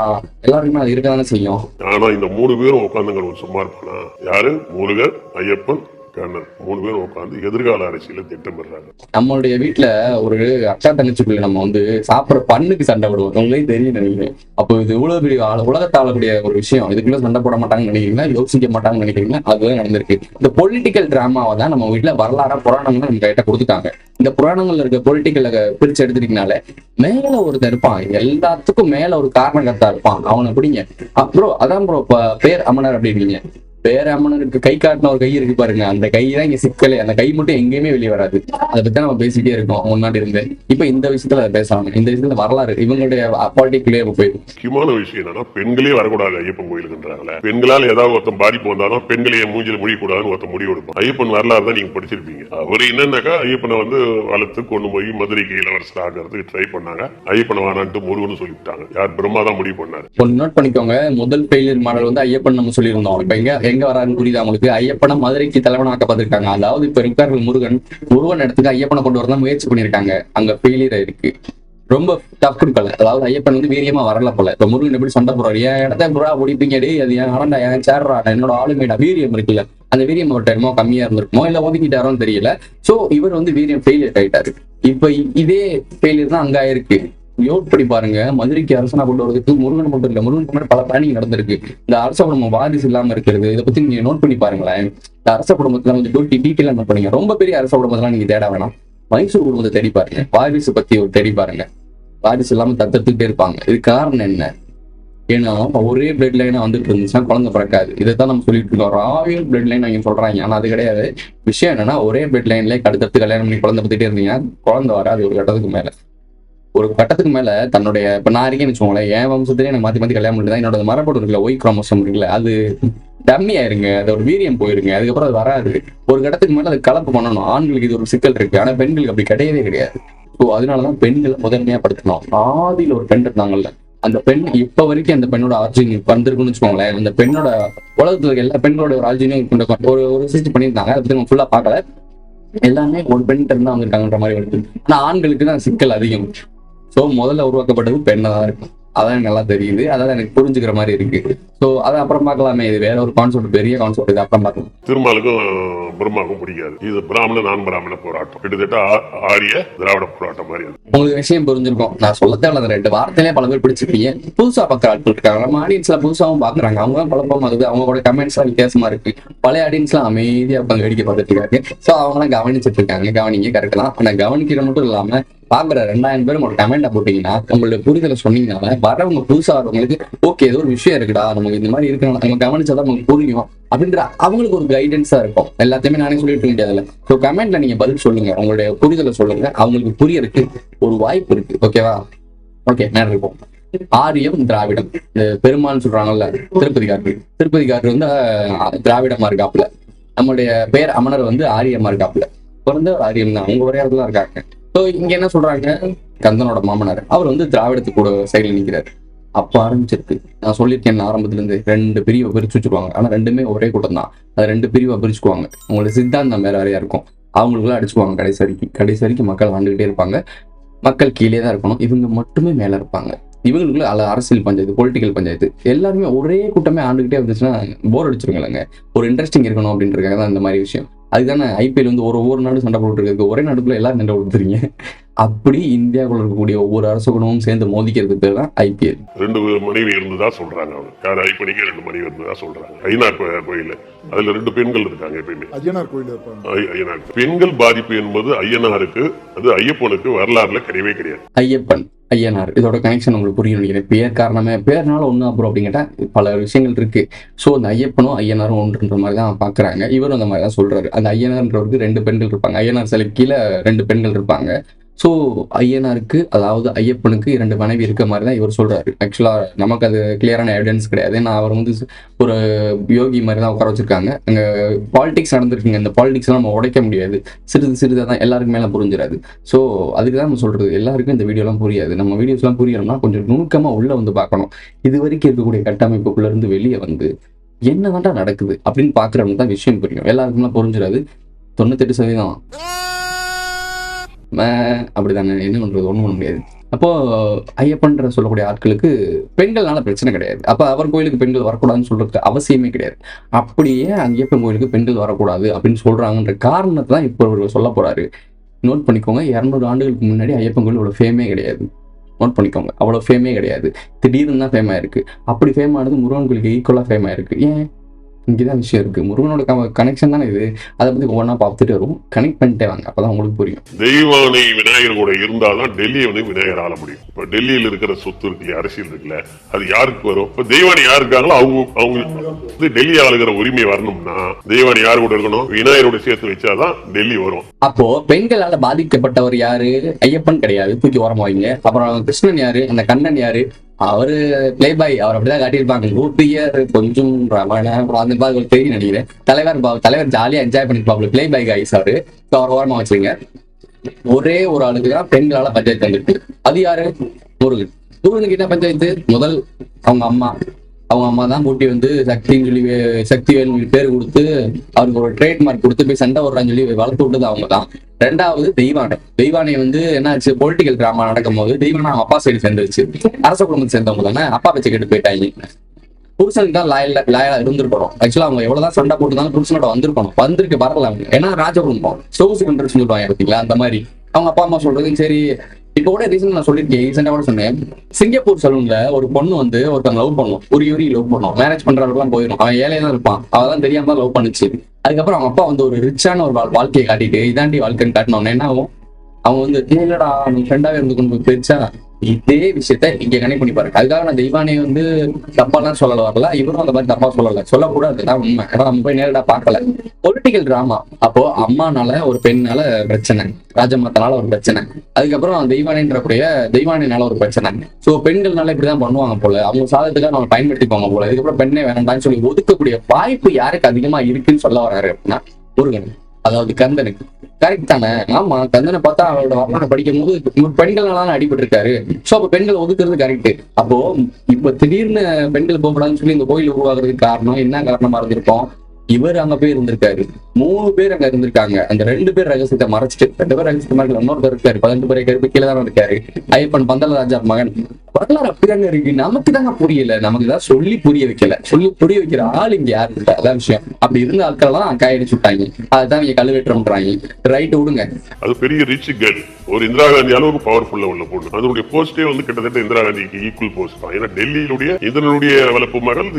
எல்லாருக்குமே அது இருக்கதானே செய்யும். ஆனா இந்த 3 பேரும் உட்காந்துங்க சும்மா இருப்பானா? யாரு? முருகர், ஐயப்பன், கண்ணன் 3 பேரும் உட்காந்து எதிர்கால அரசியல திட்டமிடுறாங்க. நம்மளுடைய வீட்டுல ஒரு அக்கா தங்கச்சிக்குள்ள நம்ம வந்து சாப்பிடுற பண்ணுக்கு சண்டை போடுவோம். உங்களே தெரியும் நினைக்கிறேன். அப்போ இது இவ்வளவு பெரிய உலகத்தை ஆளக்கூடிய ஒரு விஷயம். இதுக்குள்ள சண்டை போட மாட்டாங்கன்னு நினைக்கிறீங்களா? யோசிக்க மாட்டாங்கன்னு நினைக்கிறீங்களா? அதுதான் நடந்திருக்கு. இந்த பொலிட்டிக்கல் டிராமாவை தான் நம்ம வீட்டுல வரலாறா புராணங்கள் நம்ம கைட்ட கொடுத்துட்டாங்க. இந்த புராணங்கள்ல இருக்க பொலிட்டிக்கல் பிரிச்சு எடுத்துட்டீங்கனாலே மேல ஒருத்தர் இருப்பான், எல்லாத்துக்கும் மேல ஒரு காரணகர்த்தா இருப்பான். அவனை பிடிங்க ப்ரோ. அதான் ப்ரோ பேர் அமனர் அப்படின்னீங்க. பேர் அம்மனருக்கு கை காட்டின ஒரு கை இருக்கு பாருங்க, அந்த கை தான் இங்க சிக்கலே. அந்த கை மட்டும் எங்கேயுமே வெளியே வராது. அதை பத்தி நம்ம பேசிட்டே இருக்கோம் முன்னாடி இருந்து. இப்ப இந்த விஷயத்துல அதை பேசலாம். இந்த விஷயத்துல வரலாறு இவங்களுடைய பாலிட்டிக்குள்ளே போயிடும். முக்கியமான விஷயம் என்னன்னா, பெண்களே வரக்கூடாது ஐயப்பன் கோயிலுக்குன்றாங்களே. பெண்களால் ஏதாவது ஒருத்தன் பாதிப்பு வந்தாலும் பெண்களையே மூஞ்சில முடியக்கூடாதுன்னு ஒருத்தன் முடிவு எடுப்பான். ஐயப்பன் வரலாறு தான் நீங்க படிச்சிருப்பீங்க. அவர் என்னன்னாக்கா, ஐயப்பனை வந்து வளர்த்து கொண்டு போய் மதுரைக்கு இளவரசர் ஆகிறதுக்கு ட்ரை பண்ணாங்க. ஐயப்பனை வானான்ட்டு முருகன்னு சொல்லிவிட்டாங்க. யார்? பிரம்மா தான் முடிவு பண்ணாரு. ஒன்னு நோட் பண்ணிக்கோங்க, முதல் ஃபெயிலியர் மாடல் வந்து ஐயப்பன் நம்ம சொல்லியிருந்தோம். இப்ப எங்க வரான்னு புரியுது அவங்களுக்கு. ஐயப்பனை மதுரைக்கு தலைவனாக்க பார்த்திருக்காங்க. அதாவது இப்ப இருக்கார்கள் முருகன் இடத்துக்கு ஐயப்பனை கொண்டு வரதான் முயற்சி பண்ணிருக்காங்க. அங்க ஃபெயிலியர் ஆயிருக்கு. ரொம்ப டஃப் கொடுக்கல. அதாவது ஐயப்பன் வந்து வீரியமா வரல போல. இப்ப முருகன் எப்படி சண்டை போறாரு, என் இடத்த புறா ஓடிப்பீங்க, டே அது என் ஆடா, என் சேர்றா, என்னோட ஆளுமைடா. வீரியம் இருக்குல்ல, அந்த வீரியம் அவர்கிட்ட என்னமோ கம்மியா இருந்திருக்குமோ இல்ல ஒதுக்கிட்டாரோன்னு தெரியல. சோ இவர் வந்து வீரியம் ஃபெயிலியர் ஆயிட்டாரு. இப்ப இதே ஃபெயிலியர் தான் அங்க ஆயிருக்கு. யோட் படி பாருங்க, மதுரைக்கு அரசனா கொண்டு வரதுக்கு முருகன் மட்டும் இல்ல, முருகனுக்கு முன்னாடி பல பிளானிங் நடந்திருக்கு. இந்த அரச குடும்பம் வாரிசு இல்லாம இருக்கிறது, இதை பத்தி நீங்க நோட் பண்ணி பாருங்களேன். இந்த அரச குடும்பத்துல கொஞ்சம் டீட்டெயிலா நோட் பண்ணீங்க. ரொம்ப பெரிய அரச குடும்பத்தெல்லாம் நீங்க தேட வேணாம். மைசூர் குடும்பத்தை தேடி பாருங்க, வாரிசு பத்தி ஒரு தேடி பாருங்க. வாரிசு இல்லாம தத்துக்கிட்டே இருப்பாங்க. இது காரணம் என்ன? ஏன்னா ஒரே பிளட் லைனா வந்துட்டு இருந்துச்சுன்னா குழந்தை பிறக்காது. இதைத்தான் நம்ம சொல்லிட்டு இருக்கோம். ராயல் பிளட் லைன் அவங்க சொல்றாங்க, ஆனா அது கிடையாது. விஷயம் என்னன்னா, ஒரே பிளட் லைன்ல அடுத்தடுத்து கல்யாணம் பண்ணி குழந்தை பத்திட்டே இருந்தீங்க, குழந்தை வராது. ஒரு கட்டத்துக்கு மேல தன்னுடைய இப்ப நான் இருக்கேன்னு வச்சுக்கோங்களேன், என் வம்சத்திலே எனக்கு மாத்தி கல்யாணம் பண்ணிட்டு தான் என்னோட மரபணு இருக்குல்ல, ஒய் குரோமோசோம் இருக்குல்ல, அது டம்மி ஆயிருங்க. அது ஒரு வீரியம் போயிருங்க. அதுக்கப்புறம் அது வராது. ஒரு கட்டத்துக்கு மேல அது கலப்பு பண்ணணும். ஆண்களுக்கு இது ஒரு சிக்கல் இருக்கு, ஆனா பெண்களுக்கு அப்படி கிடையவே கிடையாது. ஸோ அதனாலதான் பெண்களை முதன்மையா படுத்தணும். ஆதியில ஒரு பெண் இருந்தாங்கல்ல, அந்த பெண் இப்ப வரைக்கும் அந்த பெண்ணோட ஆர்ஜின் வந்திருக்குன்னு வச்சுக்கோங்களேன். அந்த பெண்ணோட உலகத்துல இருக்க எல்லா பெண்ணோட ஒரு ஆர்ஜினையும் ஒரு ரிசர்ச் பண்ணியிருந்தாங்க. அதை பத்தி நம்ம ஃபுல்லா பார்க்கல. எல்லாமே ஒரு பெண் இருந்தா வந்திருக்காங்கன்ற மாதிரி வருது. ஆனா ஆண்களுக்கு தான் சிக்கல் அதிகம். சோ முதல்ல உருவாக்கப்பட்டது பெண்ணா தான் இருக்கும். அதான் எனக்கு நல்லா தெரியுது. அதான் எனக்கு புரிஞ்சுக்கிற மாதிரி இருக்கு. சோ அதை அப்புறம் பார்க்கலாமே. இது வேற ஒரு கான்செப்ட், பெரிய கான்செப்ட். இது அப்புறம் பார்க்கலாம். திருமாலுக்கும் பிரம்மாவுக்கும் பிடிக்காது. இது பிராமண நான் பிராமண போராட்டம், கிட்டத்தட்ட ஆரிய திராவிட போராட்டம் மாதிரி. உங்களுக்கு விஷயம் புரிஞ்சிருக்கும். நான் சொல்ல தேவை 2 வார்த்தையிலே பல பேர் பிடிச்சிருக்கீங்க. புதுசா பார்க்குற ஆட்கள் இருக்காங்க. நம்ம ஆடியன்ஸ்ல புதுசாவும் பாக்குறாங்க. அவங்க குழப்பமா இருக்குது. அவங்களோட கமெண்ட்ஸ் எல்லாம் வித்தியாசமா இருக்கு. பழைய ஆடியன்ஸ் எல்லாம் அமைதியா உட்காந்து வேடிக்கை பார்த்துட்டு இருக்காங்க. சோ அவங்க எல்லாம் கவனிச்சுட்டு இருக்காங்க. கவனிங்க, கரெக்ட் தான். ஆனா கவனிக்கிற மட்டும் இல்லாம பாக்குற 2000 பேரும் ஒரு கமெண்ட போட்டீங்கன்னா, உங்களோட புரிதலை சொன்னீங்கன்னா, வரவங்க புதுசா வரவங்களுக்கு ஓகே ஏதோ ஒரு விஷயம் இருக்குடா, நமக்கு இந்த மாதிரி இருக்கு, நம்ம கவனிச்சாதான் நமக்கு புரியும் அப்படின்ற அவங்களுக்கு ஒரு கைடன்ஸா இருக்கும். எல்லாத்தையுமே நானே சொல்லிட்டு முடியாதுல்ல. ஸோ கமெண்ட்ல நீங்க பதில் சொல்லுங்க, உங்களுடைய புரிதலை சொல்லுங்க. அவங்களுக்கு புரியறதுக்கு ஒரு வாய்ப்பு இருக்கு. ஓகேவா? ஓகே, நேரம் இருப்போம். ஆரியம், திராவிடம். இந்த பெருமாள்னு சொல்றாங்கல்ல, திருப்பதிக்காரர் வந்து திராவிடமா இருக்காப்புல. நம்மளுடைய பேர் அமனர் வந்து ஆரியமா இருக்காப்புல. பிறந்த ஆரியம் தான். அவங்க ஒரே இடத்துல இருக்காங்க. ஸோ இங்க என்ன சொல்றாங்க, கந்தனோட மாமனார் அவர் வந்து திராவிடத்துக்கு கூட சைடில் நிற்கிறாரு. அப்ப ஆரம்பிச்சிருக்கு. நான் சொல்லியிருக்கேன் ஆரம்பத்துல இருந்து 2 பிரிவை பிரிச்சு வச்சிருவாங்க. ஆனா 2மே ஒரே கூட்டம் தான். அது 2 பிரிவை பிரிச்சுக்குவாங்க. அவங்களோட சித்தாந்தம் வேற வேறையா இருக்கும். அவங்களுக்குள்ள அடிச்சுக்குவாங்க. கடைசி வரைக்கும் மக்கள் வாழ்ந்துகிட்டே இருப்பாங்க. மக்கள் கீழே தான் இருக்கணும். இவங்க மட்டுமே மேல இருப்பாங்க. இவங்களுக்குள்ள அரசியல் பஞ்சாயத்து, பொலிட்டிக்கல் பஞ்சாயத்து எல்லாருமே ஒரே கூட்டமே ஆண்டுகிட்டே இருந்துச்சுன்னா போர் அடிச்சிருங்களேங்க. ஒரு இன்ட்ரெஸ்டிங் இருக்கணும் அப்படின்றதுக்காக தான் இந்த மாதிரி விஷயம். அதுதானே ஐபிஎல் வந்து ஒவ்வொரு நாடு சண்டை போட்டு இருக்கு. ஒரே நாட்டுக்குள்ள எல்லாரும் சண்டை போட்டுறீங்க. அப்படி இந்தியாவுக்குள்ள இருக்கக்கூடிய ஒவ்வொரு அரச குடும்பமும் சேர்ந்து மோதிக்கிறது பேர் தான் ஐபிஎல். 2 மனைவி இருந்ததா சொல்றாங்க. அவங்க யார்? ஐப்பனிக்கு 2 மனைவி இருந்ததா சொல்றாங்க. ஐயனார் கோயில் அதுல 2 பெண்கள் இருக்காங்க. எப்பயுமே ஐயனார் கோயில் இருப்பாங்க. ஐயனார் பெண்கள் பாதிப்பு என்பது ஐயனாருக்கு, அது ஐயப்பனுக்கு வரலாறுல கிடையவே கிடையாது. ஐயப்பன், ஐயனார், இதோட கனெக்ஷன் உங்களுக்கு புரியும் நினைக்கிறேன். பேர் காரணமே, பேர்னால ஒண்ணு அப்புறம் அப்படிங்கிட்ட பல விஷயங்கள் இருக்கு. ஸோ அந்த ஐயப்பனும் ஐயனாரும் ஒன்றுன்ற மாதிரி தான் பாக்குறாங்க. இவரும் அந்த மாதிரி தான் சொல்றாரு. அந்த ஐயனார்ன்றவருக்கு 2 பெண்கள் இருப்பாங்க. ஐயனார் சிலைக்கு கீழே 2 பெண்கள் இருப்பாங்க. ஸோ ஐயனாருக்கு, அதாவது ஐயப்பனுக்கு 2 மனைவி இருக்க மாதிரி தான் இவர் சொல்றாரு. ஆக்சுவலா நமக்கு அது கிளியரான எவிடன்ஸ் கிடையாது. ஏன்னா அவர் வந்து ஒரு யோகி மாதிரி தான் உட்கார வச்சிருக்காங்க. அங்கே பாலிடிக்ஸ் நடந்திருக்குங்க. இந்த பாலிடிக்ஸ்லாம் நம்ம உடைக்க முடியாது. சிறிதாக தான் எல்லாருக்கும் மேலே புரிஞ்சிடாது. ஸோ அதுக்கு தான் நம்ம சொல்றது, எல்லாருக்கும் இந்த வீடியோலாம் புரியாது. நம்ம வீடியோஸ்லாம் புரியணும்னா கொஞ்சம் நுணுக்கமாக உள்ள வந்து பார்க்கணும். இது வரைக்கும் இருக்கக்கூடிய கட்டமைப்புக்குள்ள இருந்து வெளியே வந்து என்னதான்டா நடக்குது அப்படின்னு பார்க்குறவங்க தான் விஷயம் புரியும். எல்லாருக்கும்லாம் புரிஞ்சிடாது. 98% அப்படிதானே, என்ன பண்றது, ஒண்ணும் பண்ண முடியாது. அப்போ ஐயப்பன்ற சொல்லக்கூடிய ஆட்களுக்கு பெண்கள்னால பிரச்சனை கிடையாது. அப்ப அவர் கோயிலுக்கு பெண்கள் வரக்கூடாதுன்னு சொல்றதுக்கு அவசியமே கிடையாது. அப்படியே ஐயப்பன் கோயிலுக்கு பெண்கள் வரக்கூடாது அப்படின்னு சொல்றாங்கன்ற காரணத்தை தான் இப்போ அவர் சொல்ல போறாரு. நோட் பண்ணிக்கோங்க, 200 ஆண்டுகளுக்கு முன்னாடி ஐயப்பன் கோயில் இவ்வளவு ஃபேமே கிடையாது. நோட் பண்ணிக்கோங்க, அவ்வளவு ஃபேமே கிடையாது. திடீர்னு தான் ஃபேம் ஆயிருக்கு. அப்படி ஃபேம் ஆனது முருகன் கோயிலுக்கு ஈக்குவலா ஃபேம் ஆயிருக்கு. ஏன்? இங்கேதான் விஷயம் இருக்கு. முருகனோட கனெக்ஷன் தானே இது. அதை பத்தி ஒவ்வொன்றா பார்த்துட்டு வரும். கனெக்ட் பண்ணிட்டே வாங்க, அப்பதான் உங்களுக்கு புரியும். தெய்வானை விநாயகர் கூட இருந்தால்தான் டெல்லியை வந்து விநாயகர் ஆள முடியும். இப்ப டெல்லியில் இருக்கிற சொத்து இருக்குல்ல, அரசியல் இருக்குல்ல, அது யாருக்கு வரும்? இப்ப தெய்வானை யாரு இருக்காங்களோ அவங்க டெல்லி ஆளுகிற உரிமை வரணும்னா தெய்வானை யாரு கூட இருக்கணும்? விநாயகரோட சேர்த்து வச்சாதான் டெல்லி வரும். அப்போ பெண்களால பாதிக்கப்பட்டவர் யாரு? ஐயப்பன் கிடையாது, தூக்கி ஓரமா வைங்க. அப்புறம் கிருஷ்ணன் யாரு? அந்த கண்ணன் யாரு? அவரு பிளே பாய், அவர் அப்படிதான் காட்டியிருப்பாங்க. 100 இயர் கொஞ்சம் தெரியும் நினைக்கிறேன். தலைவர் ஜாலியா என்ஜாய் பண்ணிருப்பாங்க. பிளே பாய் கைஸ் அவரு. அவர் ஓரமா வச்சுருங்க. ஒரே ஒரு ஆளுக்கு தான் பெண்களால பஞ்சாயத்து வந்துருக்கு. அது யாரு? முருகன். முருகனுக்கு என்ன பஞ்சாயத்து? முதல் அவங்க அம்மா தான் கூட்டி வந்து சக்தின்னு சொல்லி சக்திவேல் பேர் கொடுத்து அவருக்கு ஒரு ட்ரேட்மார்க் கொடுத்து போய் சண்டை வர்றான்னு சொல்லி வளர்த்து விட்டது அவங்க தான். 2வது தெய்வானை வந்து என்னாச்சு, பொலிட்டிக்கல் டிராமா நடக்கும் போது தெய்வானை அவங்க அப்பா சைடு சேர்ந்துருச்சு. அரச குடும்பத்தை சேர்ந்தவங்க தானே, அப்பா வச்சு கேட்டு போயிட்டாங்க. புருஷனுக்கு தான் லாயலா இருந்திருக்கணும். ஆக்சுவலா அவங்க எவ்வளவுதான் சண்டை போட்டுருந்தாலும் புருஷனோட வந்திருக்கணும். வரல அவங்க. ஏன்னா ராஜகுடும்பம் சொகுசு கண்ட்ரி சொல்லுவாங்க பார்த்தீங்களா, அந்த மாதிரி. அவங்க அப்பா அம்மா சொல்றது சரி. இப்போ கூட ரீசன் நான் சொல்லியிருக்கேன், ரீசெண்டா கூட சொன்னேன். சிங்கப்பூர் சலூன்ல ஒரு பொண்ணு வந்து ஒருத்தங்க லவ் பண்ணும், உரி லவ் பண்ணும். மேரேஜ் பண்ற அளவுக்குலாம் போயிடும். அவன் ஏழையா தான் இருப்பான். அவதான் தெரியாம தான் லவ் பண்ணுச்சு. அதுக்கப்புறம் அவங்க அப்பா வந்து ஒரு ரிச்சான ஒரு வாழ்க்கையை காட்டிட்டு இதாண்டி வாழ்க்கைன்னு காட்டினோன்னு என்ன ஆகும்? அவங்க வந்து இல்லடா நீ ஃப்ரெண்டாவே இருந்து கொண்டு போயிடுச்சா. இதே விஷயத்த இங்க கனெக்ட் பண்ணி பாருங்க. அதுக்காக நான் தெய்வானை வந்து தப்பாலாம் சொல்லல வரல, இவரும் அந்த மாதிரி தப்பா சொல்லக்கூடாது. உண்மை. ஏன்னா நம்ம போய் நேரடா பார்க்கல. Political drama. அப்போ அம்மானால ஒரு பெண்ணால பிரச்சனை, ராஜமாத்தனால ஒரு பிரச்சனை, அதுக்கப்புறம் தெய்வானைனால ஒரு பிரச்சனை. சோ பெண்கள்னால இப்படிதான் பண்ணுவாங்க போல, அவங்க சாதத்துக்காக நம்ம பயன்படுத்திப்பாங்க போல. இதுக்கப்புறம் பெண்ணே வேண்டாம்னு சொல்லி ஒதுக்கக்கூடிய வாய்ப்பு யாருக்கு அதிகமா இருக்குன்னு சொல்ல வர்றாரு அப்படின்னா முருகன், அதாவது கந்தனுக்கு. கரெக்ட் தானே? ஆமா, கந்தனை பார்த்தா அவரோட வரலாறு படிக்கும் போது பெண்கள்னால அடிபட்டு இருக்காரு. சோ அப்ப பெண்கள் ஒதுக்குறது கரெக்ட். அப்போ இப்ப திடீர்னு பெண்கள் போகக்கூடாதுன்னு சொல்லி இந்த கோயில் உருவாக்குறதுக்கு காரணம் என்ன காரணமா இருந்திருக்கும்? இவர் அங்க போய் இருந்திருக்காரு. 3 பேர் அங்க இருந்திருக்காங்க. அந்த 2 பேர் ரகசியத்தை மறைச்சிட்டு 2 பேர் ரகசியத்தை மறைக்கல. இன்னொருத்தர் இருக்காரு, 18 பேர் கருப்பு கீழே தான் இருக்காரு. ஐயப்பன் பந்தல ராஜா மகன். வரலாறு அப்படிதாங்க இருக்கு. நமக்கு தாங்க புரியல. நமக்கு தான் சொல்லி புரிய வைக்கிற ஆள் இங்க யாரு இல்ல. அதான் விஷயம். அப்படி இருந்த ஆட்கள் தான் காயடிச்சு விட்டாங்க. அதுதான் இங்க கழுவேற்றம்ன்றாங்க. ரைட், விடுங்க. அது பெரிய ரிச் கேர்ள், ஒரு இந்திரா காந்தி அளவுக்கு பவர்ஃபுல்லா உள்ள பொண்ணு. அதனுடைய போஸ்டே வந்து கிட்டத்தட்ட இந்திரா காந்திக்கு ஈக்குவல் போஸ்ட் தான். ஏன்னா டெல்லியிலுடைய இதனுடைய வளர்ப்பு மகள்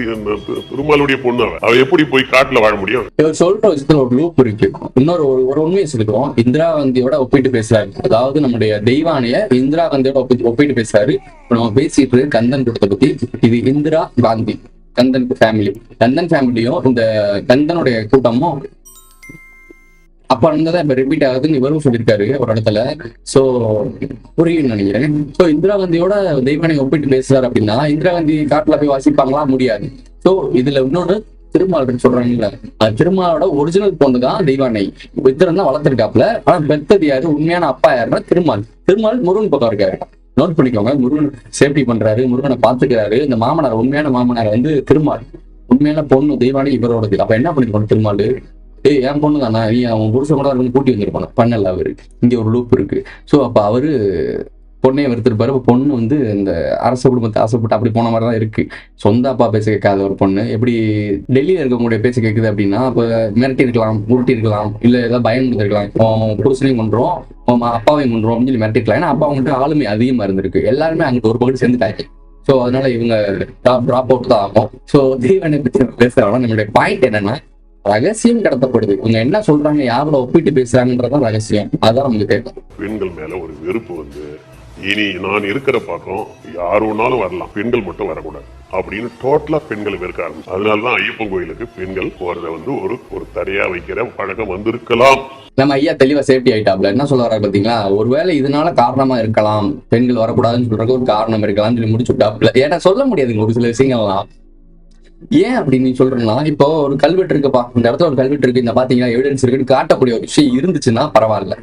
திருமாலுடைய பொண்ணு. அவ எப்படி போய் காட்டுல வாழ முடியும்? இவர் சொல்ற விஷயத்துல ஒரு லூப் இருக்கு. இன்னொரு ஒரு உண்மையை சொல்லிக்கிறோம். இந்திரா காந்தியோட ஒப்பிட்டு பேசுறாரு. அதாவது நம்முடைய தெய்வானைய இந்திரா காந்தியோட ஒப்பிட்டு பேசுறாரு. நம்ம பேசிட்டு இருக்கு கந்தன் கூட்டத்தை பத்தி. இது இந்திரா காந்தி, கந்தன் ஃபேமிலியும் இந்த கந்தனுடைய கூட்டமும் அப்ப இருந்ததான் இப்ப ரிப்பீட் ஆகுதுன்னு இவரும் சொல்லியிருக்காரு ஒரு இடத்துல. சோ புரியும் நினைக்கிறேன். சோ இந்திரா காந்தியோட தெய்வானை ஒப்பிட்டு பேசுறாரு அப்படின்னா இந்திரா காந்தி காட்டுல போய் வாசிப்பாங்களா? முடியாது. சோ இதுல இன்னொரு திருமால் சொல்றாங்கல்ல, திருமாலோட ஒரிஜினல் பொண்ணுதான் தெய்வானை. இத்தரம் தான் வளர்த்துருக்காப்ல. ஆனா பெத்தது யாரு? உண்மையான அப்பா யாருன்னா திருமால் முருகன் பக்கம் இருக்காரு. நோட் பண்ணிக்கோங்க. முருகன் சேஃப்டி பண்றாரு, முருகனை பாத்துக்கிறாரு. இந்த மாமனார், உண்மையான மாமனார் வந்து திருமால், உண்மையான பொண்ணு தெய்வானை இவரோடது. அப்ப என்ன பண்ணிருக்கணும் திருமால்? என் பொண்ணு தானே, நீ அவன் புருஷன் கூட கூட்டி வந்திருப்பான. பண்ணல அவரு. இங்க ஒரு லூப் இருக்கு. சோ அப்ப அவரு பொண்ணையை வெறுத்திருப்பாரு. இப்போ பொண்ணு வந்து இந்த அரச குடும்பத்தை ஆசைப்பட்டு அப்படி போன மாதிரி தான் இருக்கு. சொந்த அப்பா பேச கேட்காத ஒரு பொண்ணு எப்படி டெல்லியில இருக்கவங்களுடைய பேச கேட்குது அப்படின்னா, அப்போ மிரட்டி இருக்கலாம், உருட்டி இருக்கலாம், இல்லை ஏதாவது பயம் இருந்திருக்கலாம். புருஷனையும் கொண்டுரும், அப்பாவையும் கொண்டுரும் அப்படின்னு சொல்லி மிரட்டிருக்கலாம். ஏன்னா அப்பா அவங்கள்ட்ட ஆளுமை அதிகமா இருந்திருக்கு. எல்லாருமே அங்கிட்டு ஒரு பக்கத்து சேர்ந்துட்டாங்க. ஸோ அதனால இவங்க ட்ராப் அவுட் தான் ஆகும். ஸோ தெய்வானை பற்றி பேசுறவங்க நம்மளுடைய பாயிண்ட் என்னன்னா, ரகசியம் கடத்தப்படுது. இவங்க என்ன சொல்றாங்க, யாரோட ஒப்பிட்டு பேசுறாங்கன்றதான் ரகசியம். அதான் நமக்கு தேவை. பெண்கள் மேல ஒரு வெறுப்பு வந்து இனி நான் இருக்கிற பக்கம் யார் வேணாலும் வரலாம், பெண்கள் மட்டும் வரக்கூடாது அப்படின்னு டோட்டலா பெண்களுக்கு இருக்க ஆரம்பிச்சு. அதனாலதான் ஐயப்பன் கோயிலுக்கு பெண்கள் போறத வந்து ஒரு தடையா வைக்கிற பழக்கம் வந்திருக்கலாம். நம்ம ஐயா தெளிவா சேஃப்டி ஆயிட்டாப்ல என்ன சொல்ல வர பாத்தீங்களா, ஒருவேளை இதனால காரணமா இருக்கலாம், பெண்கள் வரக்கூடாதுன்னு சொல்றதுக்கு ஒரு காரணம் இருக்கலாம்னு சொல்லி முடிச்சு விட்டாப்ல. ஏன்னா சொல்ல முடியாதுங்க ஒரு சில விஷயங்கள்லாம். ஏன் அப்படின்னு சொல்றேன்னா, இப்போ ஒரு கல்வெட்டு இருக்குப்பா, இந்த இடத்துல ஒரு கல்வெட்டு இருக்கு, இந்த பாத்தீங்கன்னா எவிடன்ஸ் இருக்குன்னு காட்டக்கூடிய ஒரு விஷயம் இருந்துச்சுன்னா பரவாயில்ல.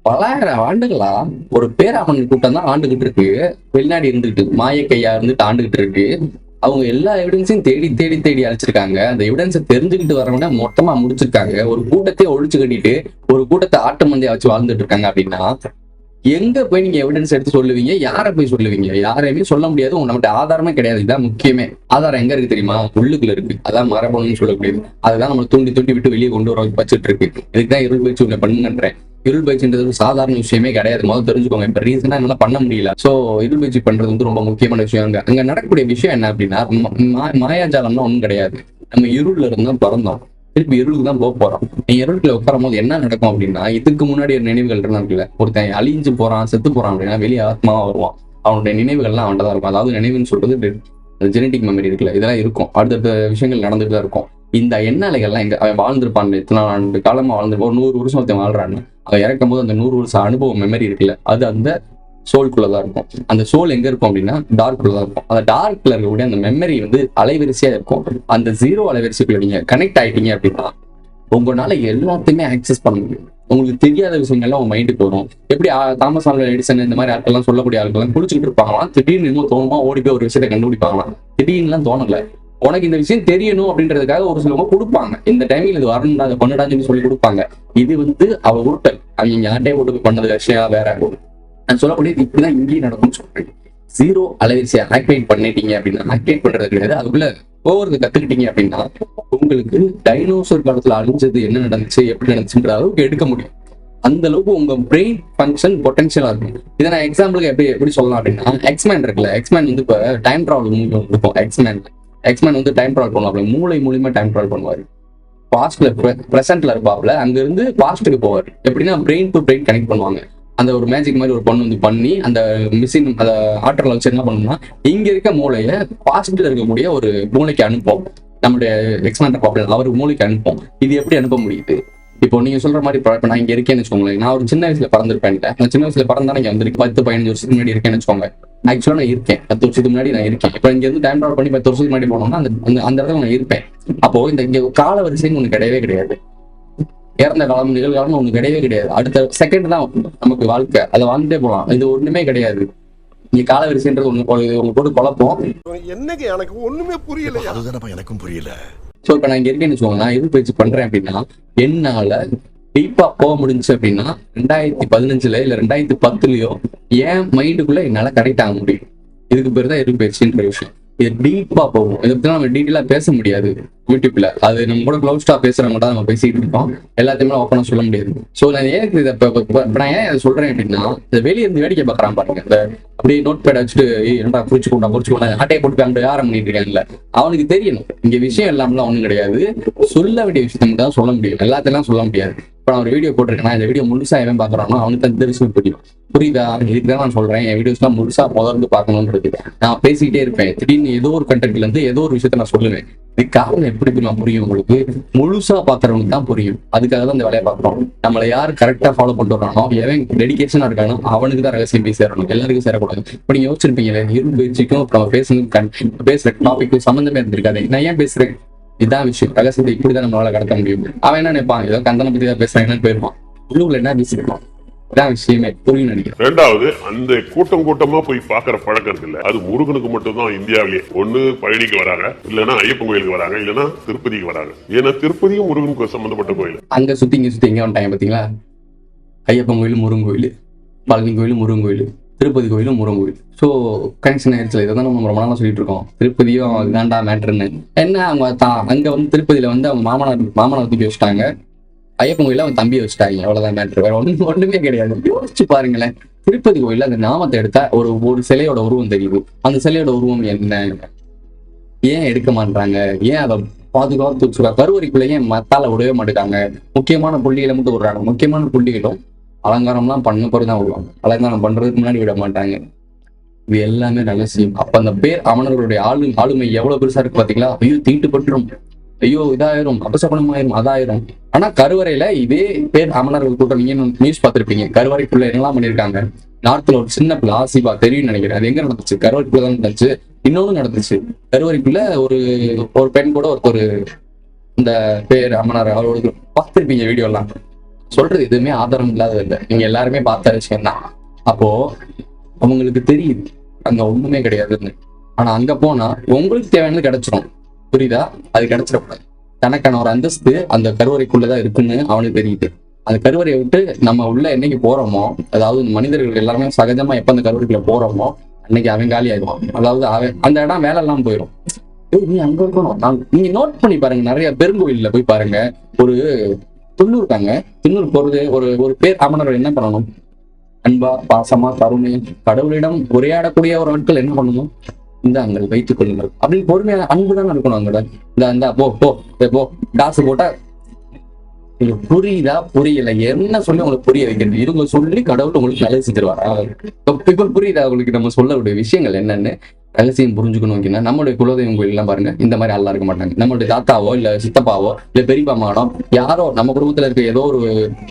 பலாயிரம் ஆண்டுகளா ஒரு பேராமன் கூட்டம் தான் ஆண்டுகிட்டு இருக்கு, வெளிநாடு இருந்துகிட்டு மாயக்கையா இருந்துட்டு ஆண்டுகிட்டு இருக்கு. அவங்க எல்லா எவிடன்ஸையும் தேடி தேடி தேடி அழைச்சிருக்காங்க. அந்த எவிடன்ஸை தெரிஞ்சுக்கிட்டு வரவங்க மொத்தமா முடிச்சிருக்காங்க. ஒரு கூட்டத்தை ஒழிச்சு கட்டிட்டு ஒரு கூட்டத்தை ஆட்டு மந்தையா வச்சு வாழ்ந்துட்டு இருக்காங்க. அப்படின்னா எங்க போய் நீங்க எவிடன்ஸ் எடுத்து சொல்லுவீங்க? யாரை போய் சொல்லுவீங்க? யாரையுமே சொல்ல முடியாது. நம்மகிட்ட ஆதாரமே கிடையாது. இதுதான் முக்கியமே. ஆதாரம் எங்க இருக்கு தெரியுமா? உள்ளுக்குள்ள இருக்கு. அதான் மரபணுன்னு சொல்லக்கூடியது. அதுதான் நம்ம தூண்டி தூண்டி விட்டு வெளியே கொண்டு வர வச்சுட்டு இருக்கு. இதுக்குதான் இருள் பயிற்சி உங்களை பண்ணுன்றேன். இருள் பயிற்சின்றது சாதாரண விஷயமே கிடையாது. முதல்ல தெரிஞ்சுக்கோங்க. இப்ப ரீசனா என்னால பண்ண முடியல. சோ இருள் பயிற்சி பண்றது வந்து ரொம்ப முக்கியமான விஷயம். அங்க நடக்கக்கூடிய விஷயம் என்ன அப்படின்னா, மாயாஜாலம்னா ஒண்ணும் கிடையாது. நம்ம இருள்ல இருந்து தான் பிறந்தோம், திருப்பி இருளுக்கு தான் போக போறோம். நீ இருளுக்குள்ள உட்காரும் போது என்ன நடக்கும் அப்படின்னா, இதுக்கு முன்னாடி நினைவுகள் இருக்குல்ல, ஒருத்தன் அழிஞ்சு போறான் செத்து போறான் அப்படின்னா வெளியே ஆத்மாவா வருவான். அவனுடைய நினைவுகள்லாம் அவன்கிட்ட தான் இருக்கும். அதாவது நினைவுன்னு சொல்றது ஜெனட்டிக் மெமரி இருக்குல்ல, இதெல்லாம் இருக்கும். அடுத்தடுத்த விஷயங்கள் நடந்துட்டு தான் இருக்கும். இந்த எண்ணலைகள்லாம் எங்க அவன் வாழ்ந்திருப்பான், எத்தனை ஆண்டு காலமா வாழ்ந்திருப்பான். ஒரு 100 வருஷம் ஒருத்தன் வாழ்றான்னு அவன் இறக்கும் போது அந்த 100 வருஷம் அனுபவம் மெமரி இருக்குல்ல, அது அந்த சோல்குள்ளதான் இருக்கும். அந்த சோல் எங்க இருக்கும் அப்படின்னா டார்க்குள்ளதான் இருக்கும். அந்த டார்க்ல இருக்கக்கூடிய அந்த மெமரி வந்து அலைவரிசையா இருக்கும். அந்த 0 அலைவரிசைக்குள்ள நீங்க கனெக்ட் ஆயிட்டீங்க அப்படின்னா உங்களால எல்லாத்தையுமே ஆக்சஸ் பண்ண முடியும். உங்களுக்கு தெரியாத விஷயங்கள்லாம் உங்க மைண்டுக்கு வரும். எப்படி தாமஸ் ஆல்வா எடிசன் இந்த மாதிரி ஆட்கள்லாம் சொல்லக்கூடிய ஆட்கள்லாம் குடிச்சுக்கிட்டு இருப்பாங்களாம், திடீர்னு இன்னும் தோணுமா ஓடி போய் ஒரு விஷயத்தை கண்டுபிடிப்பாங்களாம். திடீர்னுலாம் தோணல. உனக்கு இந்த விஷயம் தெரியணும் அப்படின்றதுக்காக ஒரு சிலவங்க கொடுப்பாங்க. இந்த டைமில் இது வரணும்டா, அதை பண்ணுடான்னு சொல்லி கொடுப்பாங்க. இது வந்து அவ உருட்டல். அவங்க யார்ட்டே ஓட்டு பண்ணது விஷயம் வேற. நான் சொல்லக்கூடியது இப்படிதான் இங்கேயும் நடக்கும்னு சொல்றேன். 0 அலைவரிசையை ஆக்டிவேட் பண்ணிட்டீங்க அப்படின்னா, ஆக்டிவேட் பண்றது கிடையாது, அதுக்குள்ள போகிறது கத்துக்கிட்டீங்க அப்படின்னா உங்களுக்கு டைனோசர் காலத்துல அழிஞ்சது என்ன நடந்துச்சு, எப்படி நடந்துச்சுன்ற அளவுக்கு எடுக்க முடியும். அந்த அளவுக்கு உங்க பிரெயின் ஃபங்க்ஷன் பொட்டன்ஷியலா இருக்கும். இதை நான் எக்ஸாம்பிளுக்கு எப்படி சொல்லலாம் அப்படின்னா, எக்ஸ்மேன் இருக்குல்ல, எக்ஸ்மேன் வந்து இப்போ டைம் டிராவல் மூவி இருக்கும். எக்ஸ்மேன் வந்து டைம் டிராவல் பண்ணுவாப்ல, மூளை மூலியமா டைம் டிராவல் பண்ணுவாரு. பாஸ்ட்ல பிரசன்ட்ல இருப்பாப்ல, அங்க இருந்து பாஸ்ட்டுக்கு போவார். எப்படின்னா பிரெயின் டு பிரெயின் கனெக்ட் பண்ணுவாங்க. அந்த ஒரு மேஜிக் மாதிரி ஒரு பொண்ணு வந்து பண்ணி அந்த மிஷின் அந்த ஆற்றலை வச்சு என்ன பண்ணணும்னா, இங்க இருக்க மூளையை பாஸ்ட்ல இருக்கக்கூடிய ஒரு மூளைக்கு அனுப்போம். நம்மளுடைய எக்ஸ்மேன் பாப்புலர் அவருக்கு மூளைக்கு அனுப்போம். இது எப்படி அனுப்ப முடியுது? இப்போ நீங்க சொல்ற மாதிரி இப்போ நான் இங்க இருக்கேன்னு வச்சுக்கோங்களேன். நான் ஒரு சின்ன வயசுல பறந்துருப்பேன். நான் சின்ன வயசுல பறந்தா இங்க வந்திருக்கு. 10-15 வருஷத்துக்கு முன்னாடி இருக்கேன்னு வச்சுக்கோங்க. ஆக்சுவலா நான் இருக்கேன் 10 வருஷத்துக்கு முன்னாடி நான் இருக்கேன். இப்போ இங்க இருந்து டைம் டிராவல் பண்ணி 10 வருஷத்துக்கு முன்னாடி போனோம்னா அந்த இடத்துல நான் இருப்பேன். அப்போ இந்த இங்க கால வரிசைன்னு ஒண்ணு கிடையவே கிடையாது. இறந்த காலம் நிகழ்காலம் ஒண்ணு கிடையவே கிடையாது. அடுத்த செகண்ட் தான் நமக்கு வாழ்க்கை, அதை வாழ்ந்துட்டே போகலாம். இது ஒண்ணுமே கிடையாது. இங்க கால வரிசைன்றது ஒண்ணு உங்க போட்டு குழப்பம். என்னங்க எனக்கு ஒண்ணுமே புரியல. அதுதானப்பா எனக்கும் புரியல. சோ இப்ப நான் இங்க இருக்கேன்னு வச்சுக்கோங்க, நான் இருள் பயிற்சி பண்றேன் அப்படின்னா என்னால டீப்பா போக முடிஞ்சு அப்படின்னா 2015 இல்ல 2010 என் மைண்டுக்குள்ள என்னால கனெக்ட் ஆக முடியும். இதுக்கு பேர் தான் இருள் பயிற்சின்ற விஷயம். இது டீப்பா போகும். இதை பத்தி நம்ம டீட்டெயிலா பேச முடியாது யூடியூப்ல. அது நம்ம கூட க்ளோஸ்டா பேசுறவங்க தான் நம்ம பேசிட்டு இருக்கோம். எல்லாத்தையுமே ஓப்பனா சொல்ல முடியாது. சோ நான் ஏன் இதை நான் ஏன் இதை சொல்றேன் அப்படின்னா, இந்த வெளியே இருந்து வேடிக்கை பார்க்கறான் பாருங்க, இந்த அப்படியே நோட் பேட் வச்சுட்டு என்னடா குறிச்சுக்கோண்டா ஆட்டையை போட்டு அங்க யாரும் பண்ணிட்டு இருக்காங்கல்ல, அவனுக்கு தெரியணும் இங்க விஷயம் எல்லாம்லாம் ஒண்ணும் கிடையாது. சொல்ல வேண்டிய விஷயத்த மட்டும் தான் சொல்ல முடியும், எல்லாத்தையும் சொல்ல முடியாது. இப்போ நான் ஒரு வீடியோ போட்டிருக்கேன், இந்த வீடியோ முழுசா எவன் பாக்குறானோ அவனுக்கு அந்த விஷயம் புரியும். புரியுதா? இதுக்குதான் நான் சொல்றேன், என் வீடியோஸ் எல்லாம் முழுசா முதல்ந்து பார்க்கணும்ன்றது. நான் பேசிக்கிட்டே இருப்பேன், திடீர்னு ஏதோ ஒரு கண்டென்ட்ல இருந்து ஏதோ ஒரு விஷயத்த நான் சொல்லுவேன். இது காரணம் எப்படி புரியும் உங்களுக்கு? முழுசா பாக்குறவனுக்கு தான் புரியும். அதுக்காக தான் இந்த வேலையை பார்க்குறோம். நம்மளை யார் கரெக்டா ஃபாலோ பண்ணிட்டு வரானோ, எவன் டெடிகேஷனா இருக்கானோ அவனுக்கு தான் ரகசியம் போய் சேரணும், எல்லாருக்கும் சேரக்கூடாது. இப்போ நீங்க யோசிச்சிருப்பீங்களே, இருள் பயிற்சிக்கும் நம்ம பேசுற டாபிக்கும் சம்மந்தமே இருந்திருக்காது. நான் ஏன் பேசுறேன்? இதுதான் விஷயம். ரகசியத்தை இப்படிதான் நம்மளால கடத்த முடியும். அவன் என்ன நினைப்பான், ஏதோ கந்தனை பத்தி தான் பேசுறான் என்னன்னு போயிருப்பான். உள்ளூர்ல என்ன பேசிருப்பான், இதான் விஷயமே. புரியும் நினைக்கிறேன். ரெண்டாவது, அந்த கூட்டமா போய் பாக்குற பழக்கம் இருக்குல்ல, அது முருகனுக்கு மட்டும் தான் இந்தியாவிலேயே. ஒண்ணு பழனிக்கு வராங்க, இல்லன்னா ஐயப்பன் கோயிலுக்கு வராங்க, இல்லன்னா திருப்பதிக்கு வராங்க. ஏன்னா திருப்பதியும் முருகனுக்கு சம்பந்தப்பட்ட கோயில். அங்க சுத்தி இங்க வந்துட்டாங்க பாத்தீங்களா? ஐயப்பன் கோயில், முருகன் கோயில், பழனி கோயில், முருகன் கோயில், திருப்பதி கோயிலும் முருகன் கோயில். ஸோ கனெக்ஷன் ஆயிடுச்சு. இதை தான் நம்ம ரொம்ப நாளாக சொல்லிட்டு இருக்கோம். திருப்பதியும் வேண்டா மேட்ருன்னு. என்ன அவங்க அங்க வந்து திருப்பதியில வந்து அவங்க மாமனார் தூக்கி வச்சுட்டாங்க, ஐயப்பன் கோயில அவன் தம்பியை வச்சுட்டாங்க. அவ்வளவுதான் மேட்ரு, வேற ஒண்ணுமே கிடையாது. யோசிச்சு பாருங்களேன், திருப்பதி கோயில அந்த நாமத்தை எடுத்தா ஒரு சிலையோட உருவம் தெரியுது. அந்த சிலையோட உருவம் என்ன, ஏன் எடுக்க மாட்டாங்க? ஏன் அதை பாதுகாத்து வச்சுருக்காங்க? கருவறைக்குள்ள ஏன் மத்தால விடவே மாட்டேங்காங்க? முக்கியமான புள்ளிகளை மட்டும் விடுறாங்க. முக்கியமான புள்ளிகளும் அலங்காரம்லாம் பண்ண பிறகு தான் விடுவாங்க. அலங்காரம் பண்றதுக்கு முன்னாடி விட மாட்டாங்க. இது எல்லாமே ரகசியம். அப்ப அந்த பேர் அமணர்களுடைய ஆளுமை எவ்வளவு பெருசா இருக்கு பாத்தீங்களா? ஐயோ தீட்டுப்பட்டுரும், ஐயோ இதாயிரும், அபசகுணமாயிரும், அதாயிரும். ஆனா கருவறையில இதே பேர் அமணர்கள் கூட்டம் நீங்க நியூஸ் பார்த்திருப்பீங்க. கருவறைக்குள்ள என்னெல்லாம் பண்ணிருக்காங்க. நார்த்ல ஒரு சின்ன பிள்ளை ஆசிபா தெரியும் நினைக்கிறேன். அது எங்க நடந்துச்சு? கருவறைக்குள்ள தான் நடந்துச்சு. இன்னொன்னு நடந்துச்சு. கருவறைக்குள்ள ஒரு பெண் கூட ஒரு இந்த பேர் அமணர் அவரோட பார்த்திருப்பீங்க வீடியோ எல்லாம். சொல்றது எதுவுமே ஆதாரம் இல்லாதது இல்லை, நீங்க எல்லாருமே பார்த்த விஷயம் தான். அப்போ அவங்களுக்கு தெரியுது அங்க ஒண்ணுமே கிடையாதுன்னு. ஆனா அங்க போனா உங்களுக்கு தேவையானது கிடைச்சிடும். புரியுதா? அது கிடைச்சிடக்கூடாது. தனக்கான ஒரு அந்தஸ்து அந்த கருவறைக்குள்ளதான் இருக்குன்னு அவனுக்கு தெரியுது. அந்த கருவறையை விட்டு நம்ம உள்ள என்னைக்கு போறோமோ, அதாவது மனிதர்கள் எல்லாருமே சகஜமா எப்ப அந்த கருவறைக்குள்ள போறோமோ அன்னைக்கு அவன் காலி ஆயிடுவான். அதாவது அவன் அந்த இடம் வேலை எல்லாம் போயிடும். நீ அங்க இருக்கணும். நீங்க நோட் பண்ணி பாருங்க, நிறைய பெருங்கோயில்ல போய் பாருங்க. ஒரு துண்ணூர் இருக்காங்க. துண்ணூர் போறது ஒரு பேர் அமணர் என்ன பண்ணணும்? அன்பா, பாசமா, கருணை, கடவுளிடம் உரையாடக்கூடிய ஒரு ஆட்கள் என்ன பண்ணணும்? இந்த அங்கே வைத்துக் கொள்ளுங்கள் அப்படின்னு பொறுமையான அன்பு தானே இருக்கணும். அங்கட இந்த போ காசு போட்டா புரியுதா புரியல என்ன சொல்லி உங்களுக்கு புரிய வைக்கிறது? இவங்க சொல்லி கடவுள் உங்களுக்கு நல்லது செஞ்சிருவாரா? இப்ப புரியுதா உங்களுக்கு நம்ம சொல்லக்கூடிய விஷயங்கள் என்னன்னு? ரகசியம் புரிஞ்சுக்கணும். அப்படின்னா நம்மளுடைய குலதெய்வம் கோயில் எல்லாம் பாருங்க, இந்த மாதிரி ஆளா இருக்க மாட்டாங்க. நம்மளுடைய தாத்தாவோ இல்ல சித்தப்பாவோ இல்ல பெரியப்பா மாடம் யாரோ நம்ம குடும்பத்துல இருக்க ஏதோ ஒரு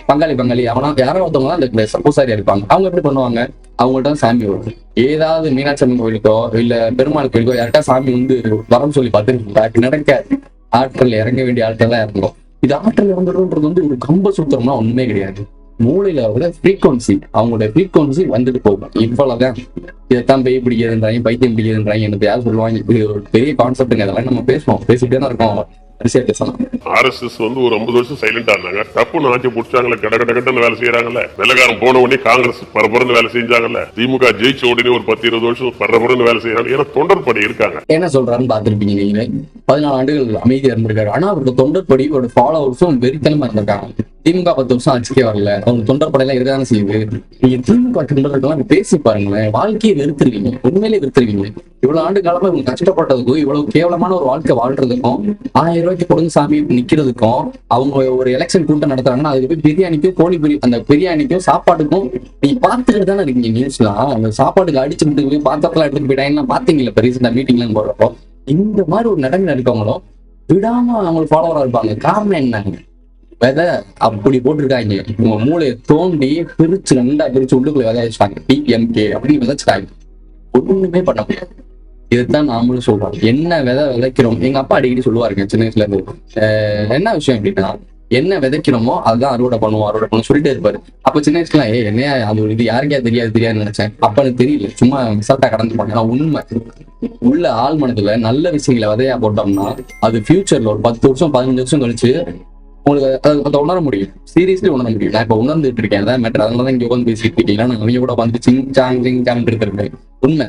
பங்காளி அவனா யாரோ ஒருத்தவங்க தான் அந்த பூசாரியா இருப்பாங்க. அவங்க எப்படி பண்ணுவாங்க? அவங்கள்ட்ட சாமி வரும். ஏதாவது மீனாட்சி அம்மன் கோயிலுக்கோ இல்ல பெருமாள் கோயிலுக்கோ யார்கிட்ட சாமி வந்து வரம் சொல்லி பார்த்து நடக்க ஆற்றல் இறங்க வேண்டிய ஆட்கள் தான் இறங்கும். இது ஆற்றல் இறங்குறதுன்றது வந்து ஒரு கம்ப சூத்திரம்னா ஒண்ணுமே கிடையாது. மூளையில அவரோட ஃப்ரீக்வன்சி, அவங்களுடைய ஃப்ரீக்வன்சி வந்துட்டு போகும். இவ்வளவுதான். இதைத்தான் பேய் பிடிக்கிறதுன்றாங்க, பைத்தியம் பிடிக்கிறதுன்றாங்க, எனக்கு யார் சொல்லுவாங்க. இது ஒரு பெரிய கான்செப்டுங்க. அதெல்லாம் நம்ம பேசிட்டே தான் இருக்கோம். RSS வந்து ஒரு 50 வருஷம் சைலண்டா இருந்தாங்க. தப்புன்னு ஆட்சி பிடிச்சாங்கல்ல, கடன்னு வேலை செய்யறாங்கல்ல. வெள்ளக்காரன் போன உடனே காங்கிரஸ் பரபரன்னு வேலை செஞ்சாங்கல்ல. திமுக ஜெயிச்ச உடனே ஒரு 10-20 வருஷம் பரபரன்னு வேலை செய்யறாங்க. ஏன்னா தொண்டர்படி இருக்காங்க. என்ன சொல்றாருன்னு பாத்துருப்பீங்க நீங்க. 14 ஆண்டுகள் அமைதியா இருந்திருக்காரு. ஆனா அவருக்கு தொண்டர்படி ஒரு ஃபாலோவர்ஸும் வெறித்தனமா இருந்திருக்காங்க. திமுக 10 வருஷம் ஆட்சிக்கே வரல. அவங்க தொண்டர்படையெல்லாம் இருக்கதானே செய்யுது. நீங்க திமுக தொண்டர்கள்லாம் பேசி பாருங்களேன், வாழ்க்கையை வெறுத்துருவீங்க. உண்மையிலே வெறுத்துருவீங்க. இவ்வளவு ஆண்டு காலமா இவங்க கஷ்டப்பட்டதுக்கும் இவ்வளவு கேவலமான ஒரு வாழ்க்கை வாழ்றதுக்கும் 1000 ரூபாய்க்கு கொடுங்க சாமி நிக்கிறதுக்கும் அவங்க ஒரு எலெக்ஷன் கூட்டம் நடத்துறாங்கன்னா அதுக்கு போய் பிரியாணிக்கும் அந்த பிரியாணிக்கும் சாப்பாட்டுக்கும் நீங்க பார்த்துக்கிட்டு தானே இருக்கீங்க. நியூஸ்லாம் அந்த சாப்பாட்டுக்கு அடிச்சுட்டு போய் பாத்திரத்துல எடுத்துட்டு போயிட்டாங்கன்னா பாத்தீங்கல்ல. இப்ப ரீசெண்டா மீட்டிங்லாம் போடுறப்போ இந்த மாதிரி ஒரு நடந்து இருக்கவங்களும் விடாம அவங்களுக்கு ஃபாலோவரா இருப்பாங்க. காரணம் என்ன? விதை அப்படி போட்டிருக்காங்க. உங்க மூளையை தோண்டி பிரிச்சு 2 பிரிச்சு உள்ளுக்குள்ள விதை வச்சுட்டாங்க. PMK அப்படின்னு விதைச்சிட்டாங்க. ஒண்ணுமே பண்ண முடியாது. இதுதான் நாமளும் சொல்றோம். என்ன விதை விதைக்கிறோம்? எங்க அப்பா அடிக்கடி சொல்லுவாருங்க சின்ன வயசுல இருந்து. என்ன விஷயம் அப்படின்னா, என்ன விதைக்கிறோமோ அதுதான் அறுவடை பண்ணுவோம் சொல்லிட்டே இருப்பாரு. அப்ப சின்ன வயசுல என்னையா அது இது யாருக்கே தெரியாதுன்னு நினைச்சேன். அப்ப எனக்கு தெரியல, சும்மா விசாட்டா கடந்து போனேன். உண்மை உள்ள ஆள் மனதுல நல்ல விஷயங்களை விதையா போட்டோம்னா அது ஃபியூச்சர்ல ஒரு 10 வருஷம் 15 வருஷம் கழிச்சு உங்களுக்கு அதை உணர முடியும். சீரியஸ்லி உணர முடியும். நான் இப்ப உணர்ந்துட்டு இருக்கேன். அதான் மேட்டர். அதனாலதான் இங்க உட்காந்து பேசிட்டு இருக்கீங்களா? நான் அவங்க கூட வந்து சிங் இருக்கிறேன். உண்மை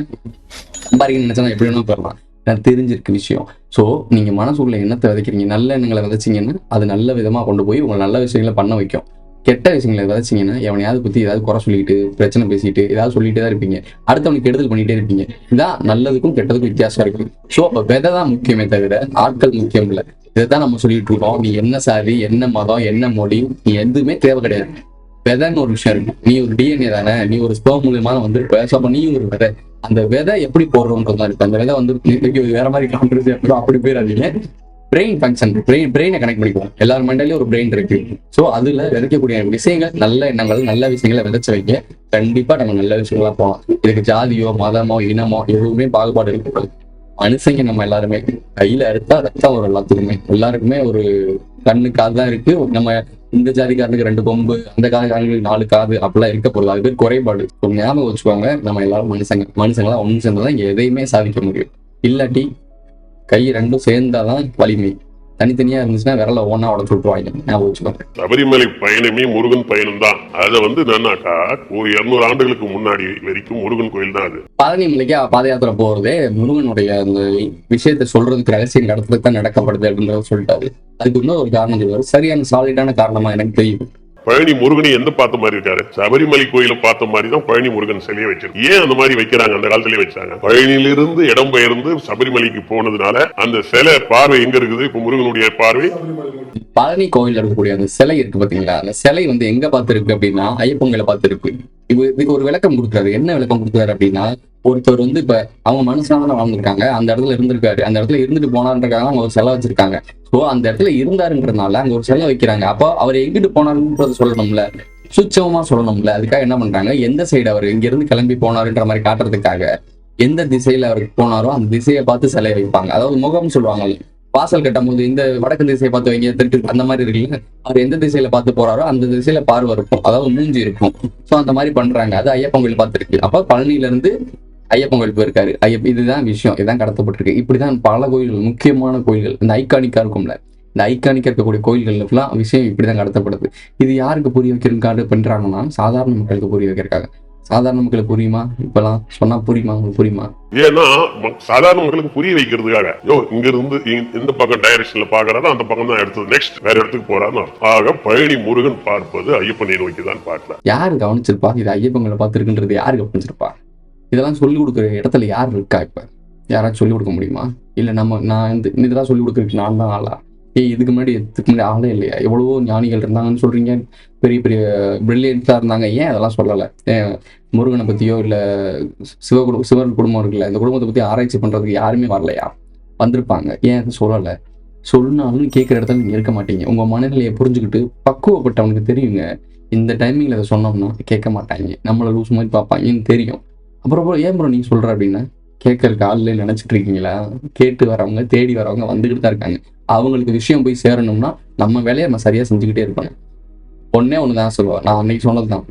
சம்பாதிக்க நினைச்சா எப்படி வேணும் போயிடலாம். நான் தெரிஞ்சிருக்கு விஷயம். ஸோ நீங்க மனசுக்குள்ள எண்ணத்தை விதைக்கிறீங்க. நல்ல எண்ணங்களை விதைச்சிங்கன்னா அது நல்ல விதமா கொண்டு போய் உங்களை நல்ல விஷயங்களை பண்ண வைக்கும். கெட்ட விஷயங்களை விதைச்சிங்கன்னா எவனையாவது பத்தி ஏதாவது குறை சொல்லிட்டு பிரச்சனை பேசிட்டு ஏதாவது சொல்லிட்டே தான் இருப்பீங்க. அடுத்தவனுக்கு கெடுதல் பண்ணிட்டே இருப்பீங்க. இதான் நல்லதுக்கும் கெட்டதுக்கும் வித்தியாசம் இருக்கு. ஸோ அப்ப விதை தான் முக்கியமே தவிர ஆட்கள் முக்கியம் இல்லை. இதைத்தான் நம்ம சொல்லிட்டு இருக்கோம். நீ என்ன சாதி, என்ன மதம், என்ன மொழி, நீ எதுவுமே தேவை கிடையாது. விதைன்னு ஒரு விஷயம் இருக்கு. நீ ஒரு DNA தானே, நீ ஒரு ஸ்பெர்ம் மூலியமா வந்துருப்ப. அப்ப நீ ஒரு விதை. அந்த விதை எப்படி போடுறோம்ன்றதுதான் இருக்கு. அந்த விதை வந்து வேற மாதிரி கான்ட்ரவர்சி அப்படி போயிடாதீங்க. பிரெயின் ஃபங்க்ஷன், பிரெயினை கனெக்ட் பண்ணிக்குவோம். எல்லாரும் மண்டையிலயும் ஒரு பிரெயின் இருக்கு. ஸோ அதுல விதைக்கக்கூடிய விஷயங்கள், நல்ல எண்ணங்கள், நல்ல விஷயங்களை விதைச்சு வைங்க. கண்டிப்பா நம்ம நல்ல விஷயங்களா போகலாம். இதுக்கு ஜாதியோ மதமோ இனமோ எதுவுமே பாகுபாடு இருக்கக்கூடாது. மனுஷங்க நம்ம எல்லாருமே கையில அறுத்தா ரத்தம் வரும். எல்லாருக்குமே ஒரு கண்ணு காது தான் இருக்கு. நம்ம இந்த ஜாதிக்காரனுக்கு 2 கொம்பு, அந்த காதுக்காரனுக்கு 4 காது அப்படிலாம் இருக்க போகுது. அது பேர் குறைபாடு. ஞாபகம் வச்சுக்கோங்க. நம்ம எல்லாரும் மனுஷங்களா ஒண்ணு சேர்ந்தாதான் இங்க எதையுமே சாதிக்க முடியும். இல்லாட்டி கை 2 சேர்ந்தாதான் வலிமை. தனித்தனியா இருந்துச்சுன்னா விரல ஒன்னா உடச்சு விட்டுருவாங்க. ஞாபகம் வச்சுக்கோங்க. சபரிமலை பயணமே முருகன் பயணம் தான். அதை வந்து என்னன்னாக்கா ஒரு 200 ஆண்டுகளுக்கு முன்னாடி வரைக்கும் முருகன் கோயில் தான் அது. பழனி மலைக்கு பாத யாத்திரை போறதே முருகனுடைய அந்த விஷயத்த சொல்றதுக்கு ரகசியம் கடத்துறதுக்கு தான் நடக்கப்படுது அப்படின்றத சொல்லிட்டாரு. அதுக்கு இன்னும் ஒரு காரணம் சொல்லுவாரு. சரியான சாலிடான காரணமா எனக்கு தெரியும். பழனி முருகனை எந்த பார்த்த மாதிரி இருக்காரு? சபரிமலை கோயில பார்த்த மாதிரி தான் பழனி முருகன் சிலையை வச்சிருக்கு. ஏன் அந்த மாதிரி வைக்கிறாங்க? அந்த காலத்திலேயே வச்சாங்க. பழனியிலிருந்து இடம் பெயர்ந்து சபரிமலைக்கு போனதுனால அந்த சிலை பார்வை எங்க இருக்குது? இப்ப முருகனுடைய பார்வை பழனி கோயில் இருக்கக்கூடிய அந்த சிலை இருக்கு பாத்தீங்களா, அந்த சிலை வந்து எங்க பார்த்து இருக்கு அப்படின்னா ஐயப்பங்களை பார்த்து இருக்கு. இதுக்கு ஒரு விளக்கம் கொடுக்குறாரு. என்ன விளக்கம் கொடுக்குறாரு அப்படின்னா, ஒருத்தர் வந்து இப்ப அவங்க மனுஷனால வாழ்ந்துருக்காங்க, அந்த இடத்துல இருந்திருக்காரு, அந்த இடத்துல இருந்துட்டு போனான்றக்காக அவங்க ஒரு சிலை வச்சிருக்காங்க. சோ அந்த இடத்துல இருந்தாருன்றதுனால அங்க ஒரு சிலை வைக்கிறாங்க. அப்போ அவர் எங்கிட்டு போனாருன்றது சொல்லணும்ல, சுச்சமா சொல்லணும்ல. அதுக்காக என்ன பண்றாங்க, எந்த சைடு அவர் இங்க இருந்து கிளம்பி போனாருன்ற மாதிரி காட்டுறதுக்காக எந்த திசையில அவருக்கு போனாரோ அந்த திசையை பார்த்து சிலையை வைப்பாங்க. அதாவது முகம் சொல்லுவாங்க, வாசல் கட்டும் போது இந்த வடக்கு திசையை பார்த்து வைங்க திட்டு அந்த மாதிரி இருக்குல்ல, அவர் எந்த திசையில பார்த்து போறாரோ அந்த திசையில பார்வை இருக்கும், அதாவது மூஞ்சி இருக்கும். சோ அந்த மாதிரி பண்றாங்க. அது ஐயப்பன் கோயில் பார்த்துருக்கு. அப்ப பழனியில இருந்து ஐயப்பன் கோயில் போயிருக்காரு. இதுதான் விஷயம், இதுதான் கடத்தப்பட்டிருக்கு. இப்படிதான் பல கோயில்கள், முக்கியமான கோயில்கள், இந்த ஐகானிக்கா இருக்கும்ல, இந்த ஐகானிக்கா இருக்கக்கூடிய கோயில்கள்லாம் விஷயம் இப்படிதான் கடத்தப்படுது. இது யாருக்கு புரிய வைக்கிறதுக்காக பண்றாங்கன்னா சாதாரண மக்களுக்கு புரிய வைக்கிறக்காக. சாதாரண மக்களுக்கு புரியுமா? இப்பெல்லாம் சொன்னா புரியுமா? உங்களுக்கு புரியுமா? ஏன்னா சாதாரண மக்களுக்கு புரிய வைக்கிறதுக்காக இங்க இருந்து இந்த பக்கம் டைரக்ஷன்ல பாக்குறாரு, அந்த பக்கம் தான் எடுத்தது நெக்ஸ்ட் வேற இடத்துக்கு போறாரு. ஆக பழனி முருகன் பார்ப்பது ஐயப்பனை நோக்கி தான் பார்க்கலாம். யாரு கவனிச்சிருப்பா இது ஐயப்பங்களை பார்த்துருக்குன்றது? யாரு கவனிச்சிருப்பா? இதெல்லாம் சொல்லிக் கொடுக்குற இடத்துல யார் இருக்கா? இப்ப யாராச்சும் சொல்லிக் கொடுக்க முடியுமா? இல்ல நான் இதெல்லாம் சொல்லிக் கொடுக்குறதுக்கு நான் தான் ஆளா? இதுக்கு முன்னாடி ஆளே இல்லையா? எவ்வளவோ ஞானிகள் இருந்தாங்கன்னு சொல்றீங்க, பெரிய பெரிய பிரில்லியன்ஸா இருந்தாங்க. ஏன் அதெல்லாம் சொல்லலை? முருகனை பத்தியோ இல்ல சிவன் குடும்பம் இருக்குல்ல, இந்த குடும்பத்தை பத்தி ஆராய்ச்சி பண்றதுக்கு யாருமே வரலையா? வந்திருப்பாங்க. ஏன் அதை சொல்லலை? சொன்னாலும் கேட்குற இடத்துல நீங்க இருக்க மாட்டீங்க. உங்க மனநிலையை புரிஞ்சுக்கிட்டு பக்குவப்பட்டவனுக்கு தெரியுங்க, இந்த டைமிங்ல அதை சொன்னோம்னா கேட்க மாட்டாங்க, நம்மளை லூஸ் மாதிரி பார்ப்பாங்கன்னு தெரியும். அப்புறம் ஏன் ப்ரோ நீங்க சொல்ற அப்படின்னா, கேட்கறதுக்கு ஆள்ல நினைச்சிட்டு இருக்கீங்களா? கேட்டு வரவங்க தேடி வரவங்க வந்துகிட்டு தான் இருக்காங்க. அவங்களுக்கு விஷயம் போய் சேரணும்னா நம்ம வேலையை நம்ம சரியா செஞ்சுக்கிட்டே இருப்பாங்க. ஒண்ணுதான் சொல்லுவேன், நான் அன்னைக்கு சொன்னதுதான்.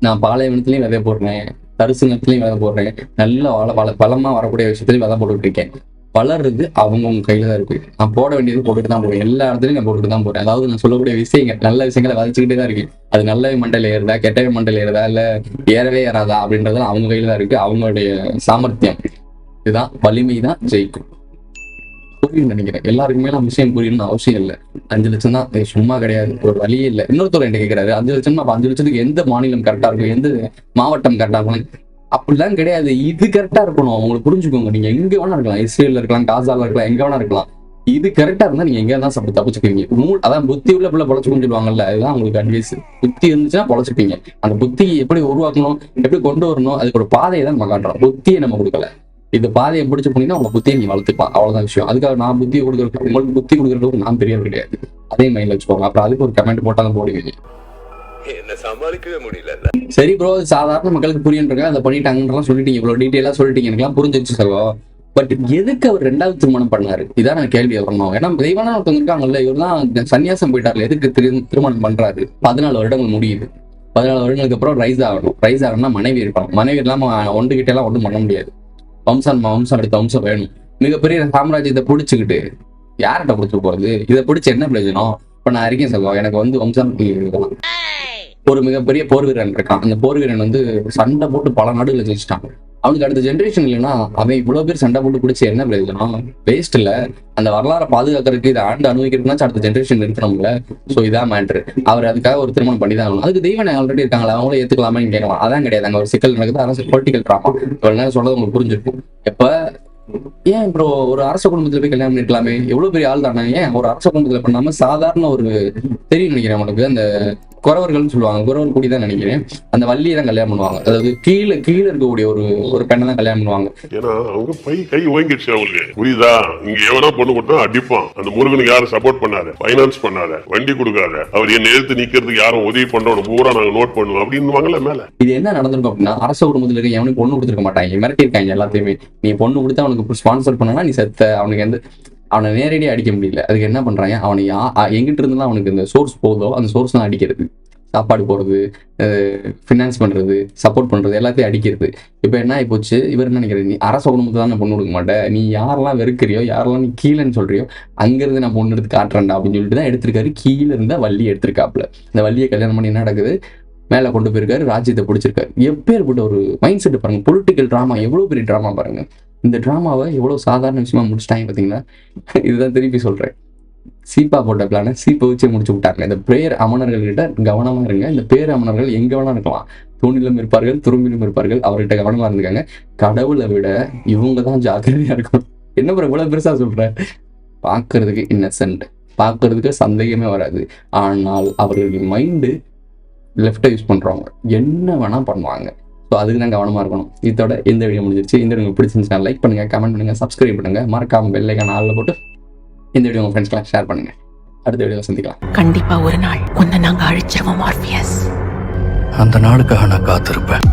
நான் பாலைவனத்துலயும் விதை போடுறேன், தரிசனத்துலயும் விதை போடுறேன், நல்ல பலமா வரக்கூடிய விஷயத்துலயும் விதை போட்டுட்டு இருக்கேன். வளர்றது அவங்கவுங்க கையில தான் இருக்கு. நான் போட வேண்டியது போட்டுட்டு தான் போறேன், எல்லா இடத்துலயும் நான் போட்டுட்டு தான் போறேன். அதாவது நான் சொல்லக்கூடிய விஷயங்கள், நல்ல விஷயங்களை விதைச்சுக்கிட்டே தான் இருக்கு. அது நல்ல மண்டையில ஏறுதா கெட்டவே மண்டையில ஏறுதா இல்ல ஏறவே ஏறாதா அப்படின்றது அவங்க கையில தான் இருக்கு. அவங்களுடைய சாமர்த்தியம் இதுதான், வலிமை தான் ஜெயிக்கும். புரியும் நினைக்கிறேன். எல்லாருக்குமே விஷயம் புரியணும்னு அவசியம் இல்லை. 5 லட்சம் தான் சும்மா கிடையாது, ஒரு வழியே இல்லை. இன்னொருத்தர் என்ன கேட்கிறாரு, 5 லட்சம். அப்ப 5 லட்சத்துக்கு எந்த மாநிலம் கரெக்டா இருக்கும், எந்த மாவட்டம் கரெக்டா இருக்கும்? அப்படிலாம் கிடையாது. இது கரெக்டா இருக்கணும். உங்களுக்கு புரிஞ்சுக்கோங்க. நீங்க எங்க வேணா இருக்கலாம், இஸ்ரேல்ல இருக்கலாம், காசால இருக்கலாம், எங்க வேணா இருக்கலாம். இது கரெக்டா இருந்தா நீங்க எங்க தான் சாப்பிட்டு தப்பிச்சுக்குவீங்க. அதான் புத்தி உள்ள பிள்ளை பொழைச்சுக்கணும்னு சொல்லுவாங்கல்ல, அதுதான் உங்களுக்கு அட்வைஸ். புத்தி இருந்துச்சுன்னா பொழைச்சிப்பீங்க. அந்த புத்தி எப்படி உருவாக்கணும், எப்படி கொண்டு வரணும், அதுக்கு ஒரு பாதையை தான் நம்ம காட்டுறோம். புத்தியை நம்ம கொடுக்கல. இந்த பாதையை பிடிச்சு போனீங்கன்னா உங்க புத்தியை நீங்க வளர்த்துக்கலாம். அவ்வளவுதான் விஷயம். அதுக்காக நான் புத்தியை கொடுக்குறதுக்கு, உங்களுக்கு புத்தி கொடுக்குறதுக்கு நான் பெரியவர் கிடையாது. அதே மைண்ட்ல வச்சுக்கோங்க. அப்புறம் அதுக்கு ஒரு கமெண்ட் போட்டாலும் போடுவீங்க. என்ன சமாளிக்கவே முடியல. சரி ப்ரோ, சாதாரண மக்களுக்கு புரியுன்றங்க அதை பண்ணிட்டாங்கன்றலாம் சொல்லிட்டீங்க, இவ்வளவு டீட்டெயிலா சொல்லிட்டீங்க, எனக்குலாம் புரிஞ்சிச்சு செல்வம். பட் எதுக்கு அவர் 2வது திருமணம் பண்ணாரு? இதான் நான் கேள்வி வரணும். ஏன்னா தெய்வான ஒருத்தவங்க இருக்காங்கல்ல, இவர் தான் சன்னியாசம் போயிட்டார்ல, எதுக்கு திருமணம் பண்றாரு? 14 வருடங்கள் முடியுது. 14 வருடங்களுக்கு அப்புறம் ரைஸ் ஆகணும். ரைஸ் ஆகணும்னா மனைவி இருப்பாங்க. மனைவி இல்லாம ஒன்றுகிட்ட எல்லாம் ஒன்றும் பண்ண முடியாது. வம்சம் அடுத்த வம்சம் வேணும். மிகப்பெரிய சாம்ராஜ்யத்தை பிடிச்சிக்கிட்டு யார்கிட்ட பிடிச்சி போறது? இதை பிடிச்சி என்ன பிரயோஜனம்? இப்ப நான் இருக்கேன் சொல்லுவோம், எனக்கு வம்சம் ஒரு மிகப்பெரிய போர் வீரன் இருக்கான். அந்த போர் வீரன் சண்டை போட்டு பல நாடுகளை ஜெயிச்சிட்டான். அவனுக்கு அடுத்த ஜென்ரேஷன் இல்லைன்னா அவன் இவ்வளவு பேர் சண்டை போட்டு பிடிச்சி என்ன பிரயோஜனம்? வேஸ்ட் இல்ல. அந்த வரலாறை பாதுகாக்கிறதுக்கு, இதை ஆண்டு அனுபவிக்கிறதுனாச்சும் அடுத்த ஜென்ரேஷன் இருக்கணும்ல. சோ இதான் மேட்ரு. அவர் அதுக்காக ஒரு திருமணம் பண்ணி தான் ஆகணும். அதுக்கு தெய்வம் ஆல்ரெடி இருக்காங்களா, அவங்களே ஏத்துக்கலாமே கேட்கலாம். அதான் கிடையாது. அங்க ஒரு சிக்கல் நடக்குது. அதான் பொலிட்டிக்கல் டிராமா. இவ்வளவு சொல்றது உங்களுக்கு புரிஞ்சிருக்கும். எப்ப ஏன் ப்ரோ ஒரு அரச குடும்பத்துல போய் கல்யாணம் பண்ணிருக்கலாமே? எவ்வளவு பெரிய ஆள் தானே, ஏன் ஒரு அரச குடும்பத்துல பண்ணாம சாதாரண ஒரு தெரியும் நினைக்கிறேன் உனக்கு, அந்த குறவர்கள்னு சொல்லுவாங்க, குறவர் கூடி தான் நினைக்கிறேன், அந்த வள்ளியை தான் கல்யாணம் பண்ணுவாங்க. அதாவது கீழே இருக்கக்கூடிய ஒரு பெண்ணை தான் கல்யாணம் பண்ணுவாங்க. ஏன்னா அவங்க கை ஓங்கிடுச்சு அவங்களுக்கு. புரியுதா? இங்க எவனா பொண்ணு கொடுத்தா அடிப்பான். அந்த முருகனுக்கு யாரும் சப்போர்ட் பண்ணாத, பைனான்ஸ் பண்ணாத, வண்டி கொடுக்காத, அவர் என்ன எதிர்த்து நிக்கிறதுக்கு யாரும் உதவி பண்றோம் பூரா நாங்க நோட் பண்ணுவோம் அப்படின்னு மேல. இது என்ன நடந்திருக்கும் அப்படின்னா, அரச குடும்பத்துல இருக்க எவனும் பொண்ணு கொடுத்துருக்க மாட்டாங்க, மிரட்டி இருக்காங்க எல்லாத்தையுமே. நீ பொண்ணு கொடுத்தா அவனுக்கு ஸ்பான்சர் பண்ணனா நீ செத்த. அவனுக்கு அவனை நேரடியாக அடிக்க முடியல. அதுக்கு என்ன பண்றாங்க, அவனை எங்கிட்ட இருந்தா அவனுக்கு இந்த சோர்ஸ் போதோ அந்த சோர்ஸ் தான் அடிக்கிறது. சாப்பாடு போடுறது, ஃபினான்ஸ் பண்றது, சப்போர்ட் பண்றது, எல்லாத்தையும் அடிக்கிறது. இப்போ என்ன ஆகி போச்சு, இவர் என்ன நினைக்கிறேன், நீ அரச குடும்பத்தை தான் நான் பொண்ணு கொடுக்க மாட்டேன், நீ யாரெல்லாம் வெறுக்கிறியோ, யாரெல்லாம் நீ கீழேன்னு சொல்றியோ அங்கிருந்து நான் பொண்ணு எடுத்து காட்டுறேன்டா அப்படின்னு சொல்லிட்டு தான் எடுத்திருக்காரு. கீழே இருந்தா வள்ளி எடுத்திருக்காப்புல. இந்த வள்ளியை கல்யாணம் பண்ணி என்ன நடக்குது, மேலே கொண்டு போயிருக்காரு, ராஜ்யத்தை பிடிச்சிருக்காரு. எப்பேற்பட்ட ஒரு மைண்ட் செட் பாருங்க. பொலிட்டிக்கல் டிராமா எவ்வளவு பெரிய டிராமா பாருங்க. இந்த டிராமாவை எவ்வளவு சாதாரண விஷயமா முடிச்சிட்டாங்க பார்த்தீங்களா? இதுதான் திருப்பி சொல்றேன். சீப்பா போட்ட பிளான சீப்பை வச்சே முடிச்சு விட்டாங்க. இந்த பேர் அமனர்கள்கிட்ட கவனமா இருங்க. இந்த பேர் அமனர்கள் எங்க வேணா இருக்கலாம், தூணிலும் இருப்பார்கள், துரும்பிலும் இருப்பார்கள். அவர்கிட்ட கவனமா இருந்துக்காங்க. கடவுளை விட இவங்க தான் ஜாக்கிரதையா இருக்கணும். என்ன பிற இவ்வளவு பெருசா சொல்றேன்? பார்க்கறதுக்கு இன்னசென்ட், பார்க்கறதுக்கு சந்தேகமே வராது. ஆனால் அவர்களுக்கு மைண்டு லெஃப்டை யூஸ் பண்றவங்க என்ன வேணா பண்ணுவாங்க. ஸோ அதுக்கு தான் கவனமா இருக்கணும். இதோட இந்த வீடியோ முடிஞ்சிருச்சு. இந்த வீடியோ உங்களுக்கு பிடிச்சிருந்துச்சுன்னா லைக் பண்ணுங்க, கமெண்ட் பண்ணுங்க, சப்ஸ்கிரைப் பண்ணுங்க, மறக்காம பெல் ஐகான் ஆல்ல போட்டு இந்த வீடியோ உங்க ஃப்ரெண்ட்ஸ்லாம் ஷேர் பண்ணுங்க. அடுத்த வீடியோ சந்திக்கலாம். கண்டிப்பா ஒரு நாள் உன்னை நாங்க அழிச்சிருவோம் மார்பியஸ். அந்த நாளுக்காக நான் காத்திருப்பேன்.